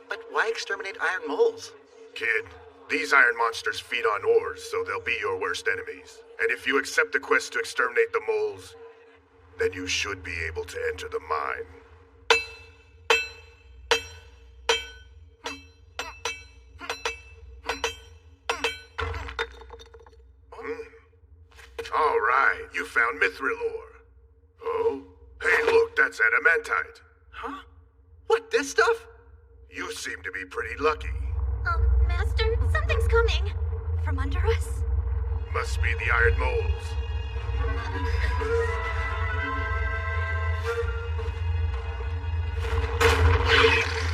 But why exterminate iron moles? Kid, these iron monsters feed on ores, so they'll be your worst enemies. And if you accept the quest to exterminate the moles, then you should be able to enter the mine. You found mithril ore. Oh? Hey, look, that's adamantite. Huh? What, this stuff? You seem to be pretty lucky. Master, something's coming. From under us? Must be the iron moles.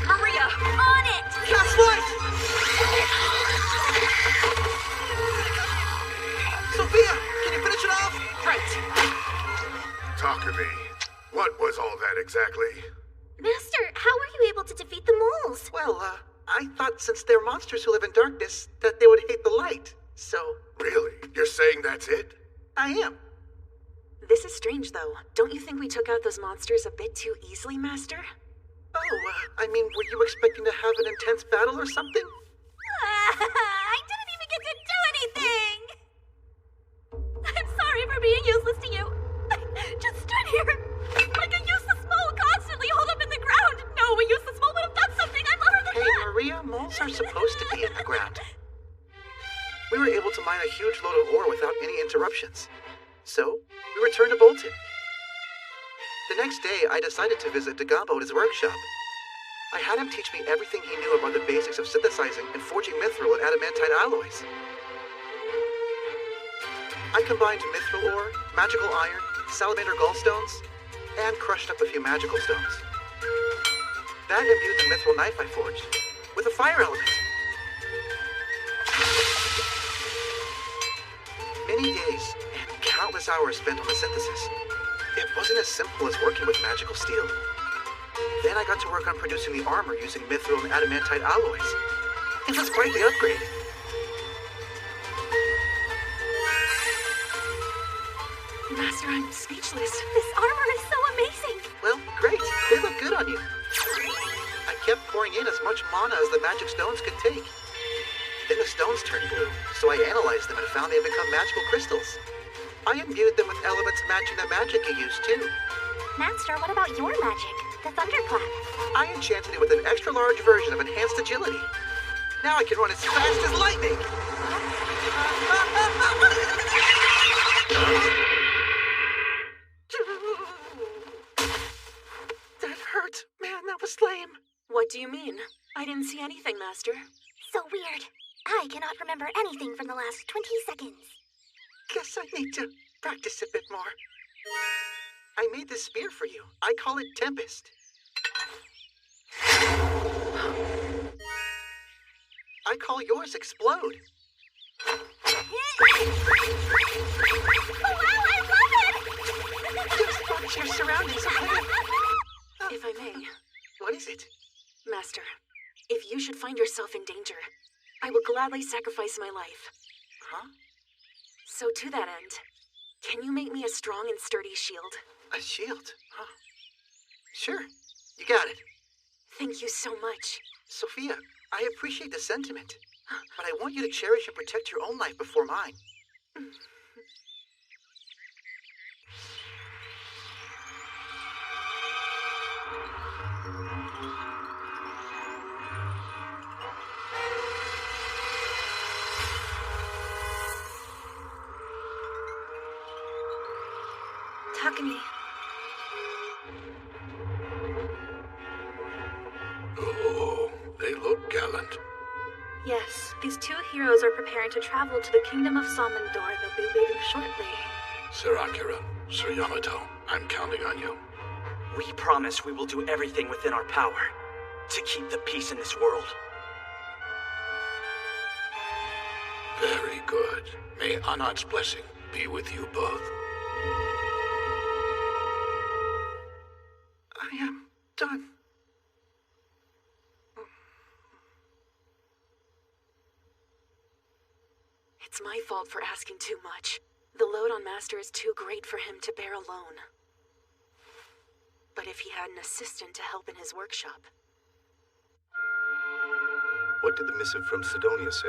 Maria, on it! Cast light! Sophia, can you finish it off? Right. Takumi, what was all that exactly? Master, how were you able to defeat the moles? Well, I thought since they're monsters who live in darkness, that they would hate the light. So... Really? You're saying that's it? I am. This is strange, though. Don't you think we took out those monsters a bit too easily, Master? Oh, I mean, were you expecting to have an intense battle or something? I didn't even get to do anything! I'm sorry for being useless to you. I just stood here like a useless mole constantly holed up in the ground. No, a useless mole would have done something. I'm lower than Hey, that. Maria, moles are supposed to be in the ground. We were able to mine a huge load of ore without any interruptions. So, we returned to Bolton. The next day, I decided to visit Dagabo at his workshop. I had him teach me everything he knew about the basics of synthesizing and forging mithril and adamantite alloys. I combined mithril ore, magical iron, salamander gallstones, and crushed up a few magical stones. That imbued the mithril knife I forged with a fire element. Many days and countless hours spent on the synthesis. It wasn't as simple as working with magical steel. Then I got to work on producing the armor using mithril and adamantite alloys. It was quite the upgrade. Master, I'm speechless. This armor is so amazing. Well, great. They look good on you. I kept pouring in as much mana as the magic stones could take. Then the stones turned blue, so I analyzed them and found they had become magical crystals. I imbued them with elements matching the magic you use, too. Master, what about your magic? The thunderclap. I enchanted it with an extra-large version of enhanced agility. Now I can run as fast as lightning! That hurt. Man, that was lame. What do you mean? I didn't see anything, Master. So weird. I cannot remember anything from the last 20 seconds. Guess I need to practice a bit more. I made this spear for you. I call it Tempest. I call yours Explode. Oh, wow, I love it! Just watch your surroundings, okay? If I may. What is it? Master, if you should find yourself in danger, I will gladly sacrifice my life. Huh? So to that end, can you make me a strong and sturdy shield? A shield? Huh? Sure. You got it. Thank you so much. Sophia, I appreciate the sentiment, but I want you to cherish and protect your own life before mine. Takumi. Oh, they look gallant. Yes, these two heroes are preparing to travel to the kingdom of Samandor. They'll be leaving shortly. Sir Akira, Sir Yamato, I'm counting on you. We promise we will do everything within our power to keep the peace in this world. Very good. May Anat's blessing be with you both. I am done. It's my fault for asking too much. The load on Master is too great for him to bear alone. But if he had an assistant to help in his workshop... What did the missive from Sidonia say?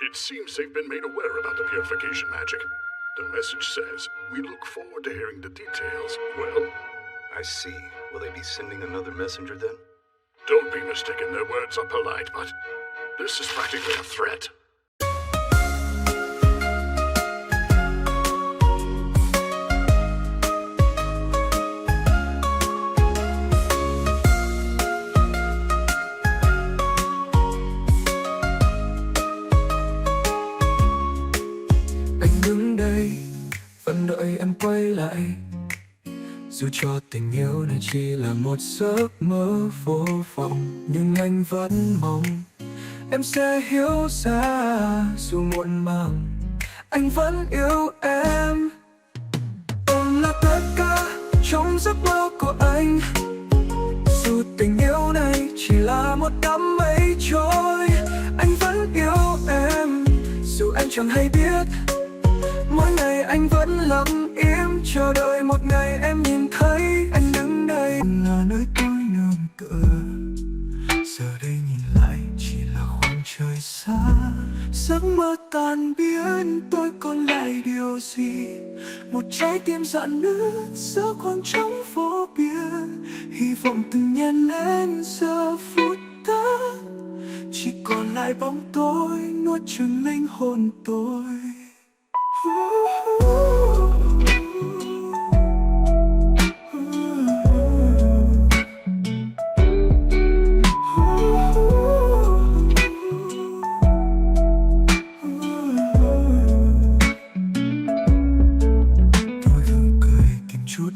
It seems they've been made aware about the purification magic. The message says, we look forward to hearing the details. Well, I see. Will they be sending another messenger then? don't be mistaken, their words are polite, but this is practically a threat. cho tình yêu này chỉ là một giấc mơ vô vọng, nhưng anh vẫn mong em sẽ hiểu ra. Dù muộn màng anh vẫn yêu em. Em là tất cả trong giấc mơ của anh, dù tình yêu này chỉ là một đám mây trôi. Anh vẫn yêu em dù anh chẳng hay biết. Mỗi ngày anh vẫn lặng im chờ đợi một ngày em nhìn thấy anh đứng đây là nơi tôi nương tựa. Giờ đây nhìn lại chỉ là khoảng trời xa. Giấc mơ tan biến tôi còn lại điều gì? Một trái tim dạn nứt giữa khoảng trống vô biên. Hy vọng từng nhen lên giờ phút tắt, chỉ còn lại bóng tối nuốt chửng linh hồn tôi.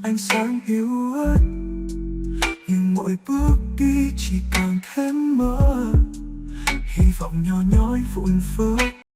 Ánh sáng yếu ớt, nhưng mỗi bước đi chỉ càng thêm mơ. Hy vọng nhỏ nhói vụn vỡ.